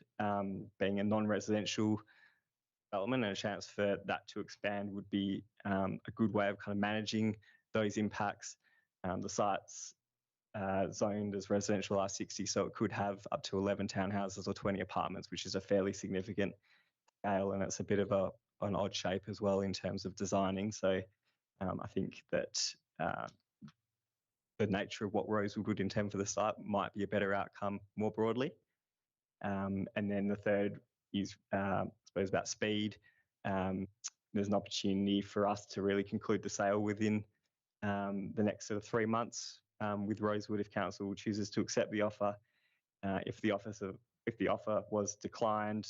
being a non-residential development and a chance for that to expand, would be a good way of kind of managing those impacts. The site's zoned as residential R60, so it could have up to 11 townhouses or 20 apartments, which is a fairly significant scale, and it's a bit of an odd shape as well in terms of designing. So I think that the nature of what Rosewood would intend for the site might be a better outcome more broadly. And then the third is, I suppose, about speed. There's an opportunity for us to really conclude the sale within the next sort of 3 months with Rosewood if council chooses to accept the offer. If the offer was declined,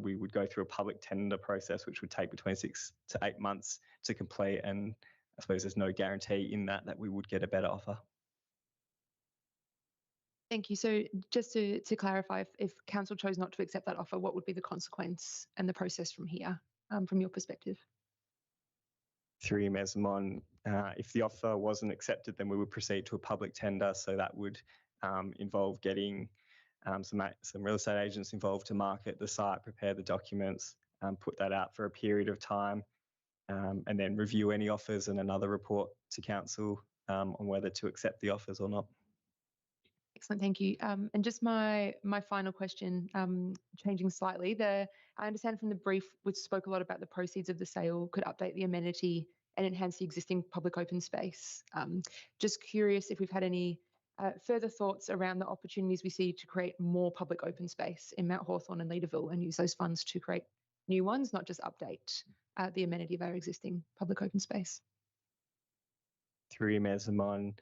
we would go through a public tender process, which would take between 6 to 8 months to complete. And I suppose there's no guarantee in that we would get a better offer. Thank you. So just to clarify, if council chose not to accept that offer, what would be the consequence and the process from here, from your perspective? Through you, Mayor Simon, if the offer wasn't accepted, then we would proceed to a public tender. So that would involve getting some real estate agents involved to market the site, prepare the documents, put that out for a period of time, and then review any offers and another report to council on whether to accept the offers or not. Excellent, thank you. And just my final question, changing slightly, I understand from the brief, which spoke a lot about the proceeds of the sale could update the amenity and enhance the existing public open space. Just curious if we've had any further thoughts around the opportunities we see to create more public open space in Mount Hawthorn and Leederville and use those funds to create new ones, not just update the amenity of our existing public open space. Through you, Mayor Zaman,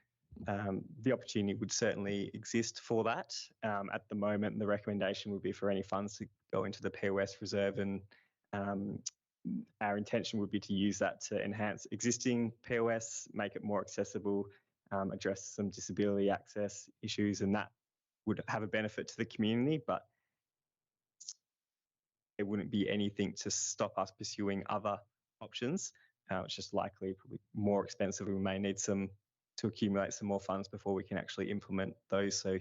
the opportunity would certainly exist for that. At the moment, the recommendation would be for any funds to go into the POS reserve, and our intention would be to use that to enhance existing POS, make it more accessible, address some disability access issues, and that would have a benefit to the community, but there wouldn't be anything to stop us pursuing other options. It's just likely probably more expensive. We may need to accumulate some more funds before we can actually implement those. So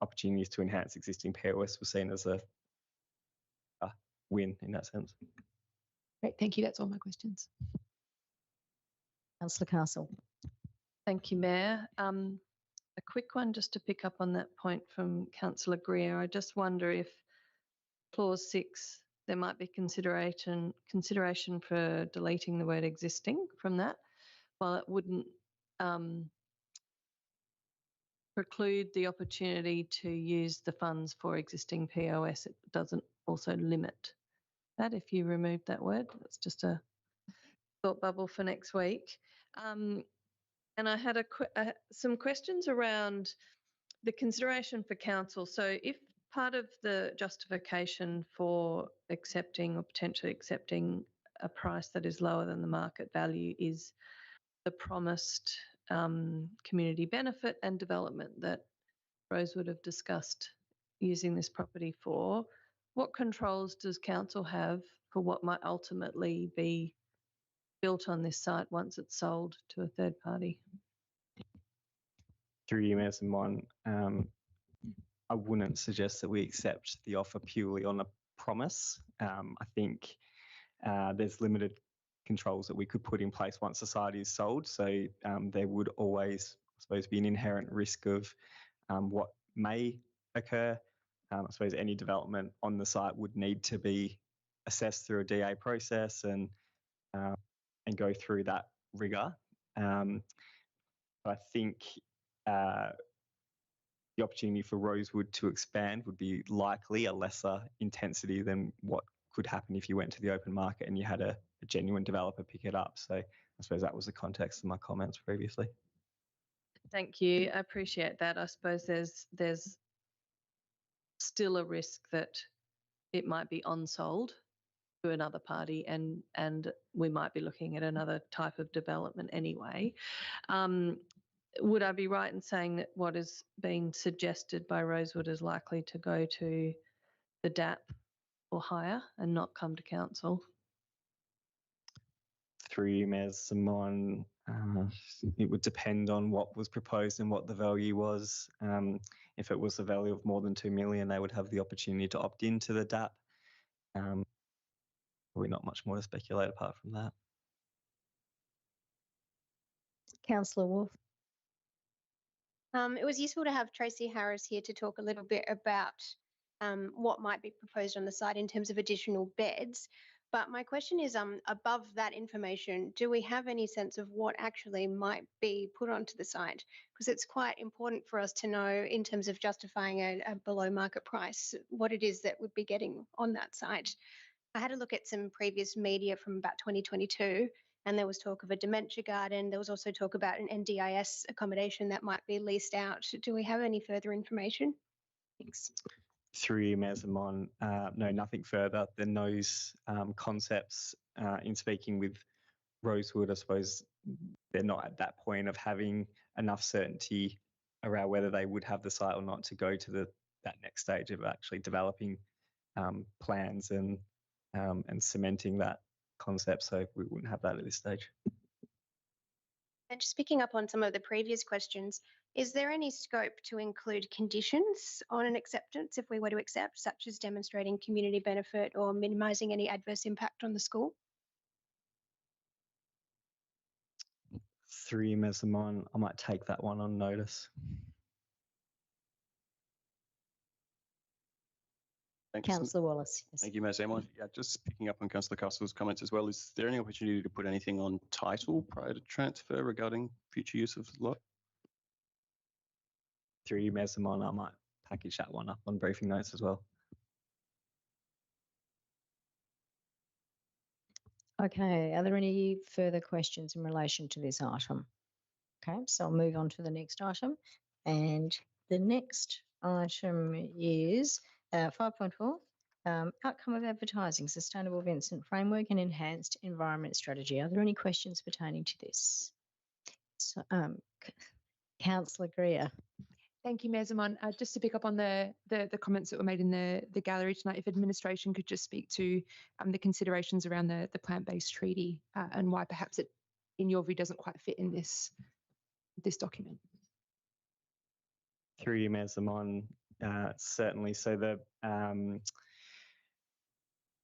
opportunities to enhance existing POS were seen as a win in that sense. Great, thank you. That's all my questions. Councillor Castle. Thank you, Mayor. A quick one just to pick up on that point from Councillor Greer. I just wonder if clause 6, there might be consideration for deleting the word existing from that, while it wouldn't preclude the opportunity to use the funds for existing POS. It doesn't also limit that if you remove that word. That's just a thought bubble for next week. And I had some questions around the consideration for council. So if part of the justification for accepting or potentially accepting a price that is lower than the market value is the promised community benefit and development that Rose would have discussed using this property for, what controls does council have for what might ultimately be built on this site once it's sold to a third party? Through you, Mayor Simon, I wouldn't suggest that we accept the offer purely on a promise. I think there's limited controls that we could put in place once the site is sold. So there would always, I suppose, be an inherent risk of what may occur. I suppose any development on the site would need to be assessed through a DA process and go through that rigour. I think the opportunity for Rosewood to expand would be likely a lesser intensity than what could happen if you went to the open market and you had a genuine developer pick it up. So I suppose that was the context of my comments previously. Thank you. I appreciate that. I suppose there's still a risk that it might be on-sold to another party and we might be looking at another type of development anyway. Would I be right in saying that what is being suggested by Rosewood is likely to go to the DAP or higher and not come to council? Through you, Mayor Simon, it would depend on what was proposed and what the value was. If it was the value of more than 2 million, they would have the opportunity to opt into the DAP. Probably not much more to speculate apart from that. Councillor Wolf. It was useful to have Tracy Harris here to talk a little bit about what might be proposed on the site in terms of additional beds. But my question is, above that information, do we have any sense of what actually might be put onto the site? Because it's quite important for us to know in terms of justifying a below market price, what it is that we'd be getting on that site. I had a look at some previous media from about 2022, and there was talk of a dementia garden. There was also talk about an NDIS accommodation that might be leased out. Do we have any further information? Thanks. Through you, Mayor Simon, no, nothing further than those concepts. In speaking with Rosewood, I suppose they're not at that point of having enough certainty around whether they would have the site or not to go to that next stage of actually developing plans and cementing that concept. So we wouldn't have that at this stage. And just picking up on some of the previous questions, is there any scope to include conditions on an acceptance if we were to accept, such as demonstrating community benefit or minimising any adverse impact on the school? Through you, Mayor Simon, I might take that one on notice. Councillor Wallace. Yes. Thank you, Mayor Simon. Yeah, just picking up on Councillor Castle's comments as well, is there any opportunity to put anything on title prior to transfer regarding future use of the lot? Through you, Mayor Simon, I might package that one up on briefing notes as well. Okay, are there any further questions in relation to this item? Okay, so I'll move on to the next item. And the next item is 5.4, outcome of advertising, sustainable Vincent framework and enhanced environment strategy. Are there any questions pertaining to this? So, Councillor Greer. Thank you, Mayor Zaman. Just to pick up on the comments that were made in the gallery tonight, if administration could just speak to the considerations around the plant-based treaty and why perhaps it, in your view, doesn't quite fit in this document. Through you, Mayor Zaman, certainly. So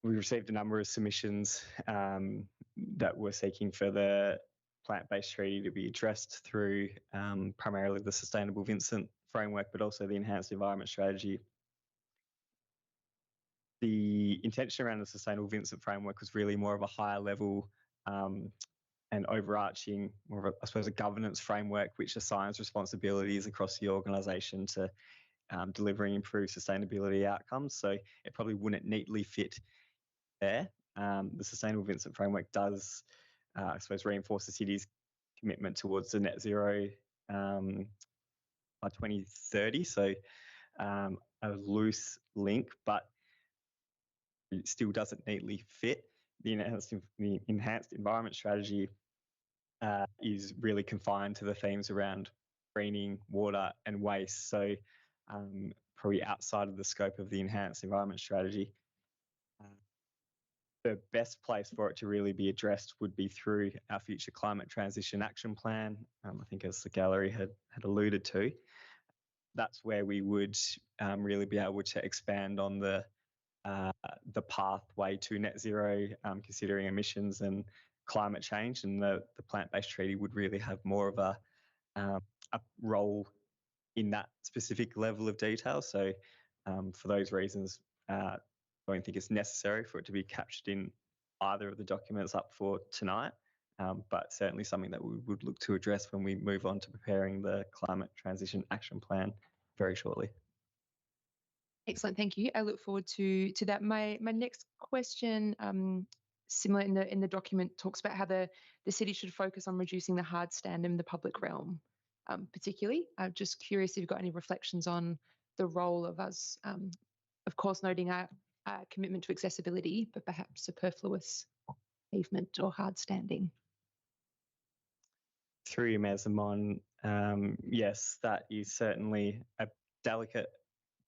we received a number of submissions that were seeking for the plant-based treaty to be addressed through primarily the Sustainable Vincent framework, but also the Enhanced Environment Strategy. The intention around the Sustainable Vincent framework was really more of a higher level and overarching, more of a, I suppose, a governance framework which assigns responsibilities across the organisation to delivering improved sustainability outcomes. So it probably wouldn't neatly fit there. The Sustainable Vincent framework does, I suppose, reinforce the city's commitment towards the net zero by 2030. So a loose link, but it still doesn't neatly fit. The enhanced environment strategy is really confined to the themes around greening, water and waste. So probably outside of the scope of the enhanced environment strategy. The best place for it to really be addressed would be through our future climate transition action plan. I think as the gallery had alluded to, that's where we would really be able to expand on the pathway to net zero, considering emissions and climate change, and the plant-based treaty would really have more of a role in that specific level of detail. So for those reasons, I don't think it's necessary for it to be captured in either of the documents up for tonight, but certainly something that we would look to address when we move on to preparing the Climate Transition Action Plan very shortly. Excellent, thank you. I look forward to that. My next question, similar in the document, talks about how the city should focus on reducing the hard stand in the public realm, particularly. I'm just curious if you've got any reflections on the role of us, of course, noting our commitment to accessibility, but perhaps superfluous pavement or hard standing. Through you, Mayor Zaman, yes, that is certainly a delicate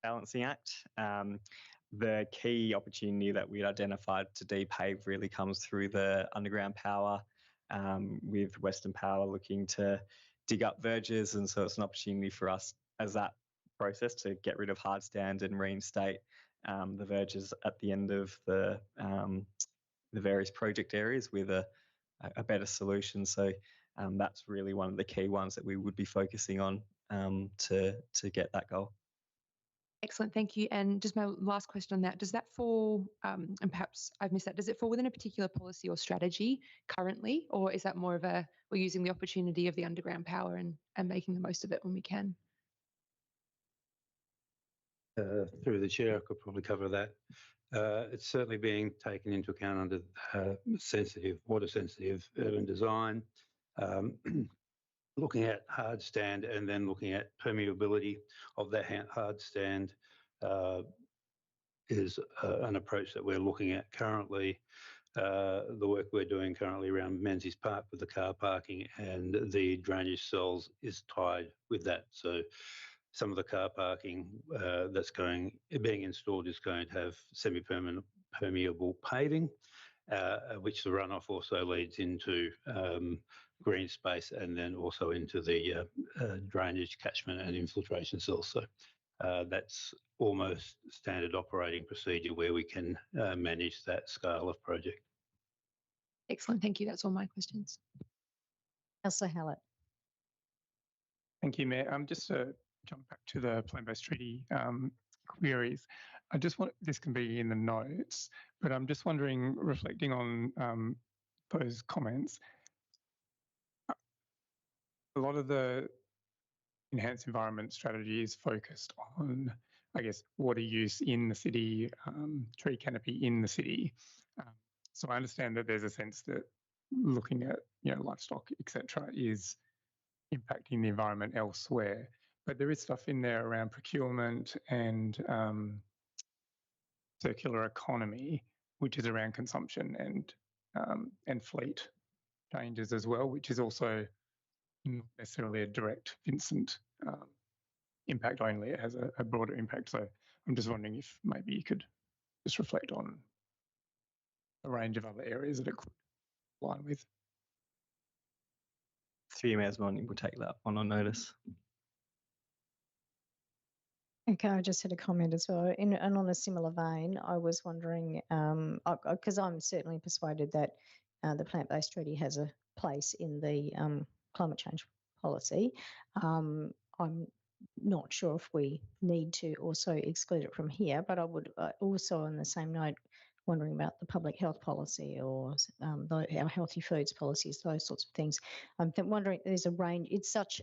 balancing act. The key opportunity that we identified to depave really comes through the underground power, with Western Power looking to dig up verges, and so it's an opportunity for us as that process to get rid of hard stand and reinstate the verges at the end of the various project areas with a better solution. So that's really one of the key ones that we would be focusing on to get that goal. Excellent, thank you. And just my last question on that, does that fall, and perhaps I've missed that, does it fall within a particular policy or strategy currently, or is that more of a, we're using the opportunity of the underground power and making the most of it when we can? Through the chair, I could probably cover that. It's certainly being taken into account under water sensitive urban design, looking at hard stand and then looking at permeability of that hard stand is an approach that we're looking at currently. The work we're doing currently around Menzies Park with the car parking and the drainage cells is tied with that. So some of the car parking that's being installed is going to have semi-permeable paving, which the runoff also leads into green space and then also into the drainage catchment and infiltration cells. So that's almost standard operating procedure where we can manage that scale of project. Excellent, thank you. That's all my questions. Councillor Hallett. Thank you, Mayor. Just to jump back to the plant-based treaty queries, I just want, this can be in the notes, but I'm just wondering, reflecting on those comments, a lot of the enhanced environment strategy is focused on, I guess, water use in the city, tree canopy in the city. So I understand that there's a sense that looking at, livestock, etc., is impacting the environment elsewhere. But there is stuff in there around procurement and circular economy, which is around consumption and fleet changes as well, which is also not necessarily a direct Vincent impact only. It has a broader impact. So I'm just wondering if maybe you could just reflect on a range of other areas that it could align with. Through you, Ms. Morning, we'll take that one on notice. Okay, I just had a comment as well. And on a similar vein, I was wondering, because I'm certainly persuaded that the plant-based treaty has a place in the climate change policy. I'm not sure if we need to also exclude it from here, but I would also, on the same note, wondering about the public health policy or our healthy foods policies, those sorts of things. I'm wondering, there's a range, it's such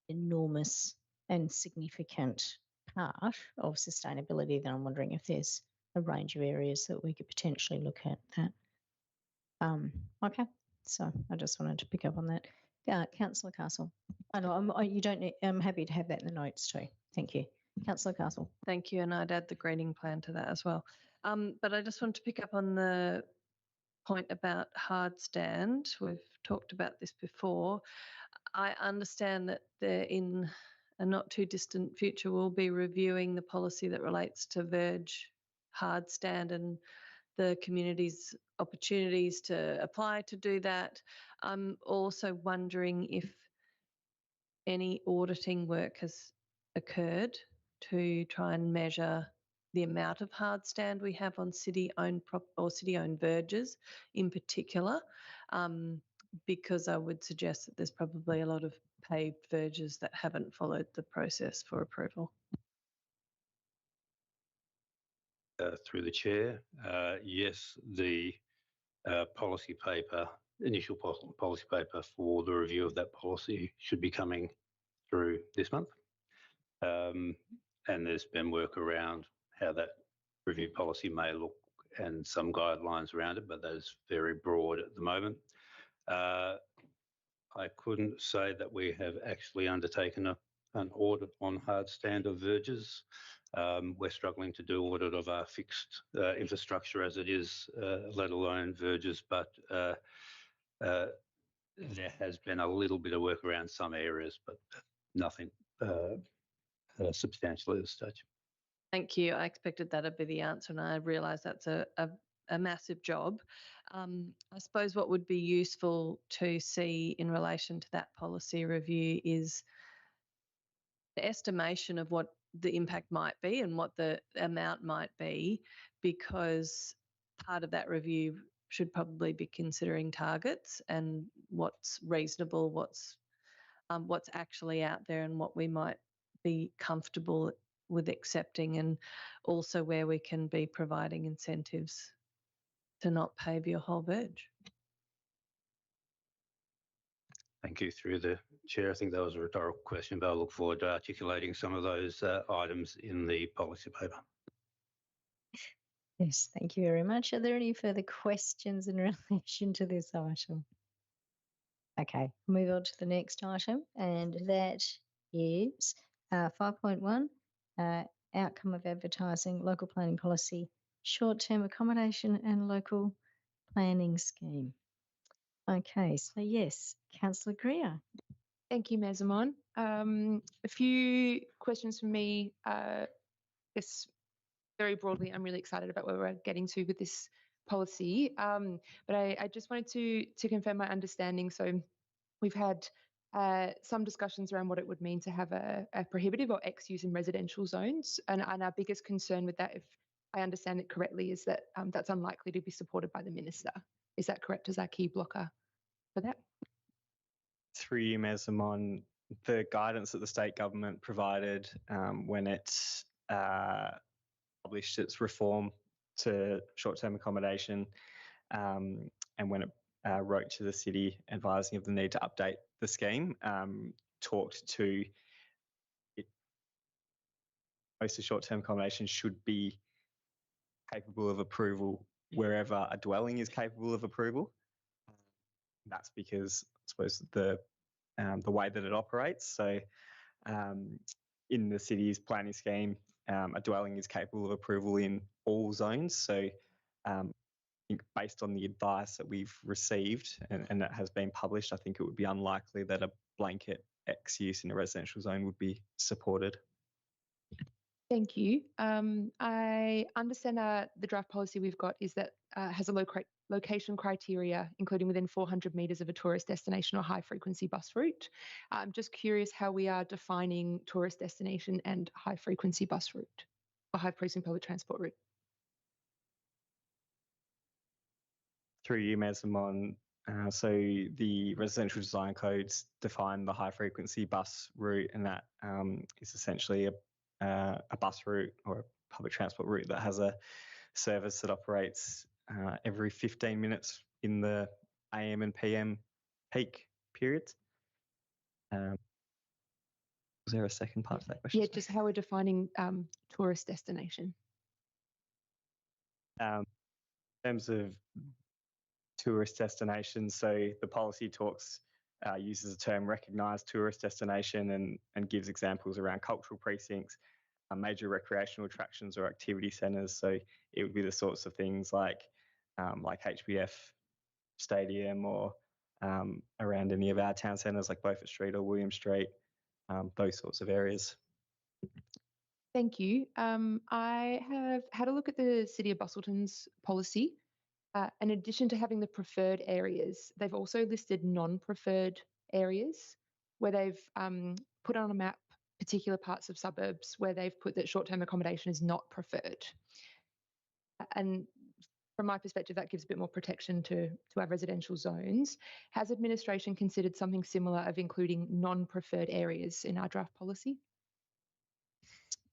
enormous and significant part of sustainability that I'm wondering if there's a range of areas that we could potentially look at that. Okay, so I just wanted to pick up on that. Councillor Castle. I know I'm happy to have that in the notes too. Thank you. Councillor Castle. Thank you, and I'd add the grading plan to that as well. But I just want to pick up on the point about hard stand. We've talked about this before. I understand that in a not too distant future we'll be reviewing the policy that relates to verge hard stand and the community's opportunities to apply to do that. I'm also wondering if any auditing work has occurred to try and measure the amount of hard stand we have on city-owned or city-owned verges in particular, because I would suggest that there's probably a lot of paved verges that haven't followed the process for approval. Through the chair, yes, the policy paper, initial policy paper for the review of that policy should be coming through this month. And there's been work around how that review policy may look and some guidelines around it, but that is very broad at the moment. I couldn't say that we have actually undertaken an audit on hard stand of verges. We're struggling to do audit of our fixed infrastructure as it is, let alone verges, but there has been a little bit of work around some areas, but nothing substantial at this stage. Thank you. I expected that would be the answer, and I realise that's a massive job. I suppose what would be useful to see in relation to that policy review is the estimation of what the impact might be and what the amount might be, because part of that review should probably be considering targets and what's reasonable, what's actually out there, and what we might be comfortable with accepting, and also where we can be providing incentives to not pave your whole verge. Thank you. Through the chair, I think that was a rhetorical question, but I look forward to articulating some of those items in the policy paper. Yes, thank you very much. Are there any further questions in relation to this item? Okay, move on to the next item, and that is 5.1, outcome of advertising, local planning policy, short-term accommodation and local planning scheme. Okay, so yes, Councillor Greer. Thank you, Ms. Amon. A few questions from me. Yes, very broadly, I'm really excited about where we're getting to with this policy. But I just wanted to confirm my understanding. So we've had some discussions around what it would mean to have a prohibitive or X use in residential zones. And our biggest concern with that, if I understand it correctly, is that that's unlikely to be supported by the minister. Is that correct as our key blocker for that? Through you, Ms. Amon, the guidance that the state government provided when it published its reform to short-term accommodation and when it wrote to the city advising of the need to update the scheme, talked to it. Most of short-term accommodation should be capable of approval wherever a dwelling is capable of approval. That's because I suppose the the way that it operates. So in the city's planning scheme, a dwelling is capable of approval in all zones. So I think based on the advice that we've received and that has been published, I think it would be unlikely that a blanket X use in a residential zone would be supported. Thank you. I understand the draft policy we've got is that has a location criteria, including within 400 metres of a tourist destination or high frequency bus route. I'm just curious how we are defining tourist destination and high frequency bus route or high frequency public transport route. Through you, Ms. Amon, so the residential design codes define the high frequency bus route, and that is essentially a bus route or a public transport route that has a service that operates every 15 minutes in the AM and PM peak periods. Was there a second part to that question? Yeah, just how we're defining tourist destination. In terms of tourist destinations, so the policy uses the term recognised tourist destination and gives examples around cultural precincts, major recreational attractions or activity centres. So it would be the sorts of things like HBF Stadium or around any of our town centres like Beaufort Street or William Street, those sorts of areas. Thank you. I have had a look at the City of Busselton's policy. In addition to having the preferred areas, they've also listed non-preferred areas where they've put on a map particular parts of suburbs where they've put that short-term accommodation is not preferred. And from my perspective, that gives a bit more protection to our residential zones. Has administration considered something similar of including non-preferred areas in our draft policy?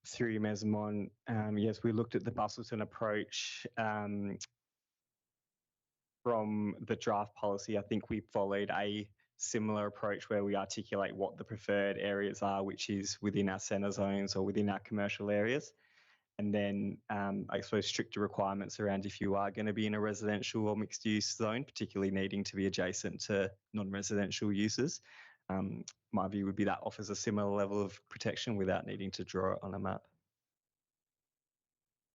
Through you, Ms. Amon, yes, we looked at the Busselton approach. From the draft policy, I think we followed a similar approach where we articulate what the preferred areas are, which is within our centre zones or within our commercial areas. And then I suppose stricter requirements around if you are going to be in a residential or mixed use zone, particularly needing to be adjacent to non-residential uses. My view would be that offers a similar level of protection without needing to draw it on a map.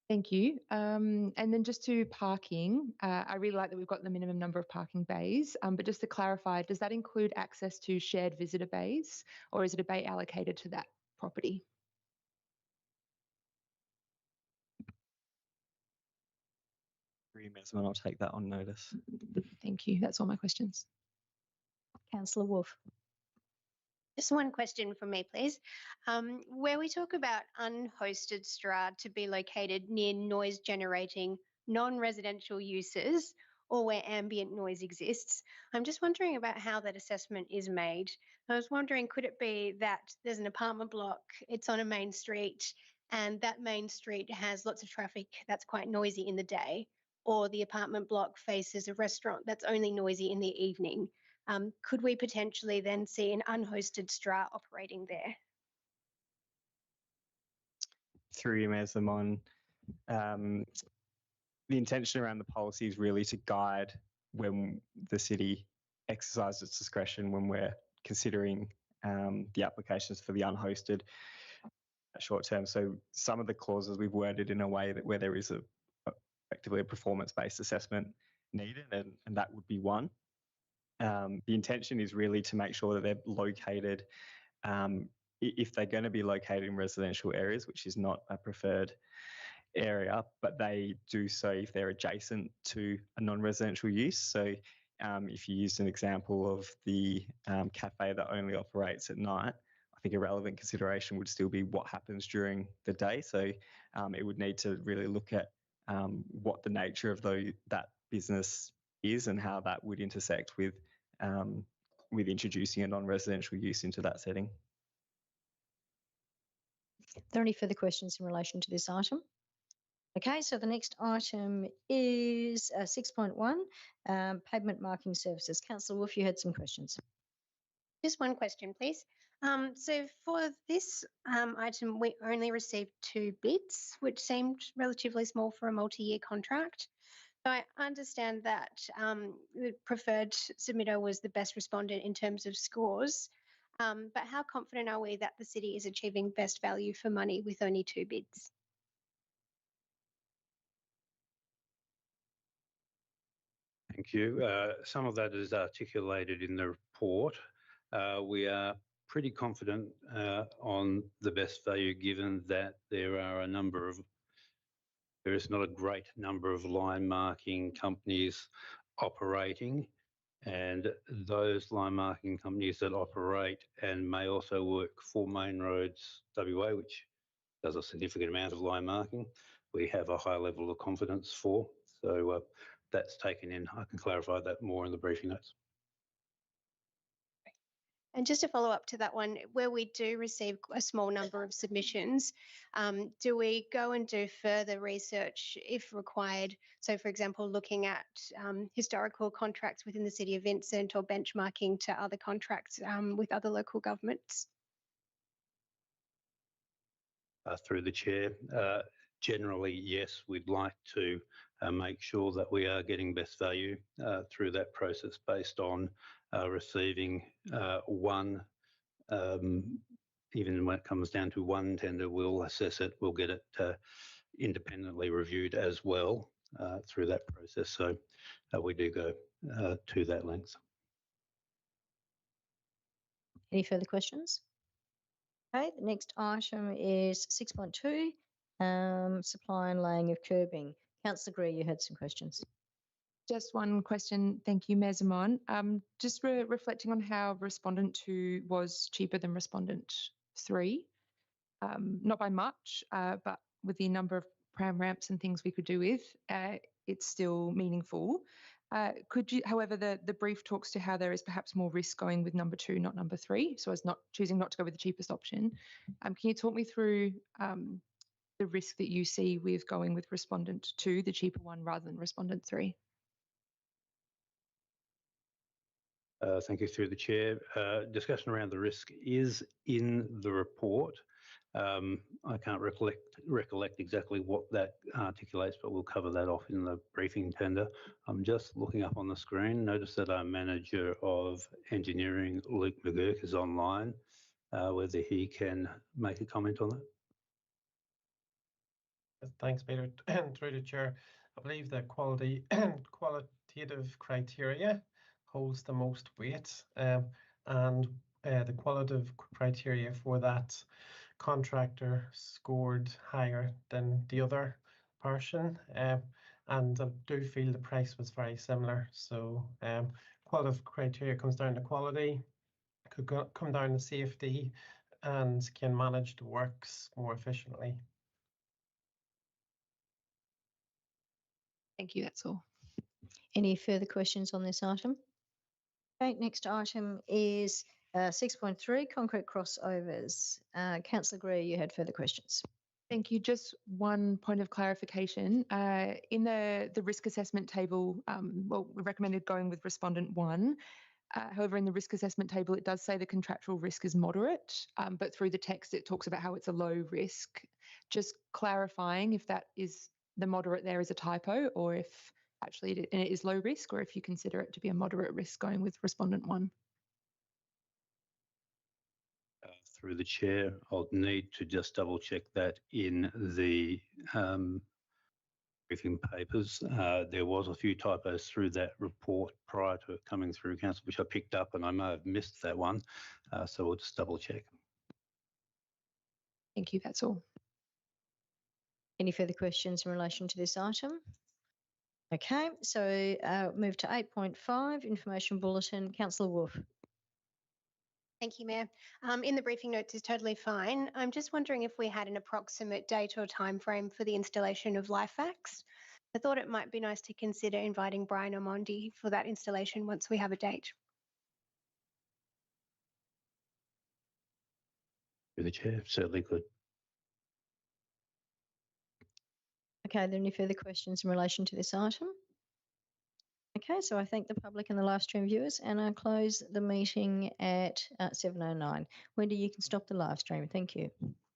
Thank you. And then just to parking, I really like that we've got the minimum number of parking bays, but just to clarify, does that include access to shared visitor bays or is it a bay allocated to that property? I'll take that on notice. Thank you. That's all my questions. Councillor Wolf. Just one question from me, please. Where we talk about unhosted STRA to be located near noise generating non-residential uses or where ambient noise exists, I'm just wondering about how that assessment is made. I was wondering, could it be that there's an apartment block, it's on a main street, and that main street has lots of traffic that's quite noisy in the day, or the apartment block faces a restaurant that's only noisy in the evening? Could we potentially then see an unhosted STRA operating there? Through you, Ms. Amon, the intention around the policy is really to guide when the city exercises its discretion when we're considering the applications for the unhosted short term. So some of the clauses we've worded in a way that where there is effectively a performance-based assessment needed, and that would be one. The intention is really to make sure that they're located, if they're going to be located in residential areas, which is not a preferred area, but they do so if they're adjacent to a non-residential use. So if you used an example of the cafe that only operates at night, I think a relevant consideration would still be what happens during the day. So it would need to really look at what the nature of that business is and how that would intersect with introducing a non-residential use into that setting. Are there any further questions in relation to this item? Okay, so the next item is 6.1, pavement marking services. Councillor Wolf, you had some questions. Just one question, please. So for this item, we only received 2 bids, which seemed relatively small for a multi-year contract. So I understand that the preferred submitter was the best respondent in terms of scores. But how confident are we that the city is achieving best value for money with only 2 bids? Thank you. Some of that is articulated in the report. We are pretty confident on the best value, given that there is not a great number of line marking companies operating, and those line marking companies that operate and may also work for Main Roads WA, which does a significant amount of line marking, we have a high level of confidence for. So that's taken in. I can clarify that more in the briefing notes. And just to follow up to that one, where we do receive a small number of submissions, do we go and do further research if required? So, for example, looking at historical contracts within the City of Vincent or benchmarking to other contracts with other local governments? Through the chair, generally, yes, we'd like to make sure that we are getting best value through that process based on receiving one, even when it comes down to one tender, we'll assess it, we'll get it independently reviewed as well through that process. So we do go to that length. Any further questions? Okay, the next item is 6.2, supply and laying of curbing. Councillor Greer, you had some questions. Just one question. Thank you, Mayor Zaman. Just reflecting on how respondent 2 was cheaper than respondent 3, not by much, but with the number of pram ramps and things we could do with, it's still meaningful. Could you, however, the brief talks to how there is perhaps more risk going with number 2, not number 3, so as not choosing not to go with the cheapest option. Can you talk me through the risk that you see with going with respondent 2, the cheaper one, rather than respondent 3? Thank you, through the chair. Discussion around the risk is in the report. I can't recollect exactly what that articulates, but we'll cover that off in the briefing tender. I'm just looking up on the screen. Notice that our Manager of Engineering, Luke McGurk, is online. Whether he can make a comment on that. Thanks, Peter. Through the chair, I believe the qualitative criteria holds the most weight, and the qualitative criteria for that contractor scored higher than the other person, and I do feel the price was very similar. So qualitative criteria comes down to quality, could come down to safety, and can manage the works more efficiently. Thank you, that's all. Any further questions on this item? Okay, next item is 6.3, concrete crossovers. Councillor Greer, you had further questions. Thank you. Just one point of clarification. In the risk assessment table, well, we recommended going with respondent 1. However, in the risk assessment table, it does say the contractual risk is moderate, but through the text, it talks about how it's a low risk. Just clarifying if that is the moderate there is a typo, or if actually it is low risk, or if you consider it to be a moderate risk going with respondent 1. Through the chair, I'll need to just double check that in the briefing papers. There was a few typos through that report prior to it coming through council, which I picked up, and I may have missed that one. So we'll just double check. Thank you, that's all. Any further questions in relation to this item? Okay, so move to 8.5, information bulletin. Councillor Wolf. Thank you, Mayor. In the briefing notes is totally fine. I'm just wondering if we had an approximate date or time frame for the installation of LifeVacs. I thought it might be nice to consider inviting Brian Omondi for that installation once we have a date. Through the chair, certainly could. Okay, are there any further questions in relation to this item? Okay, so I thank the public and the live stream viewers, and I close the meeting at 7:09. Wendy, you can stop the live stream. Thank you.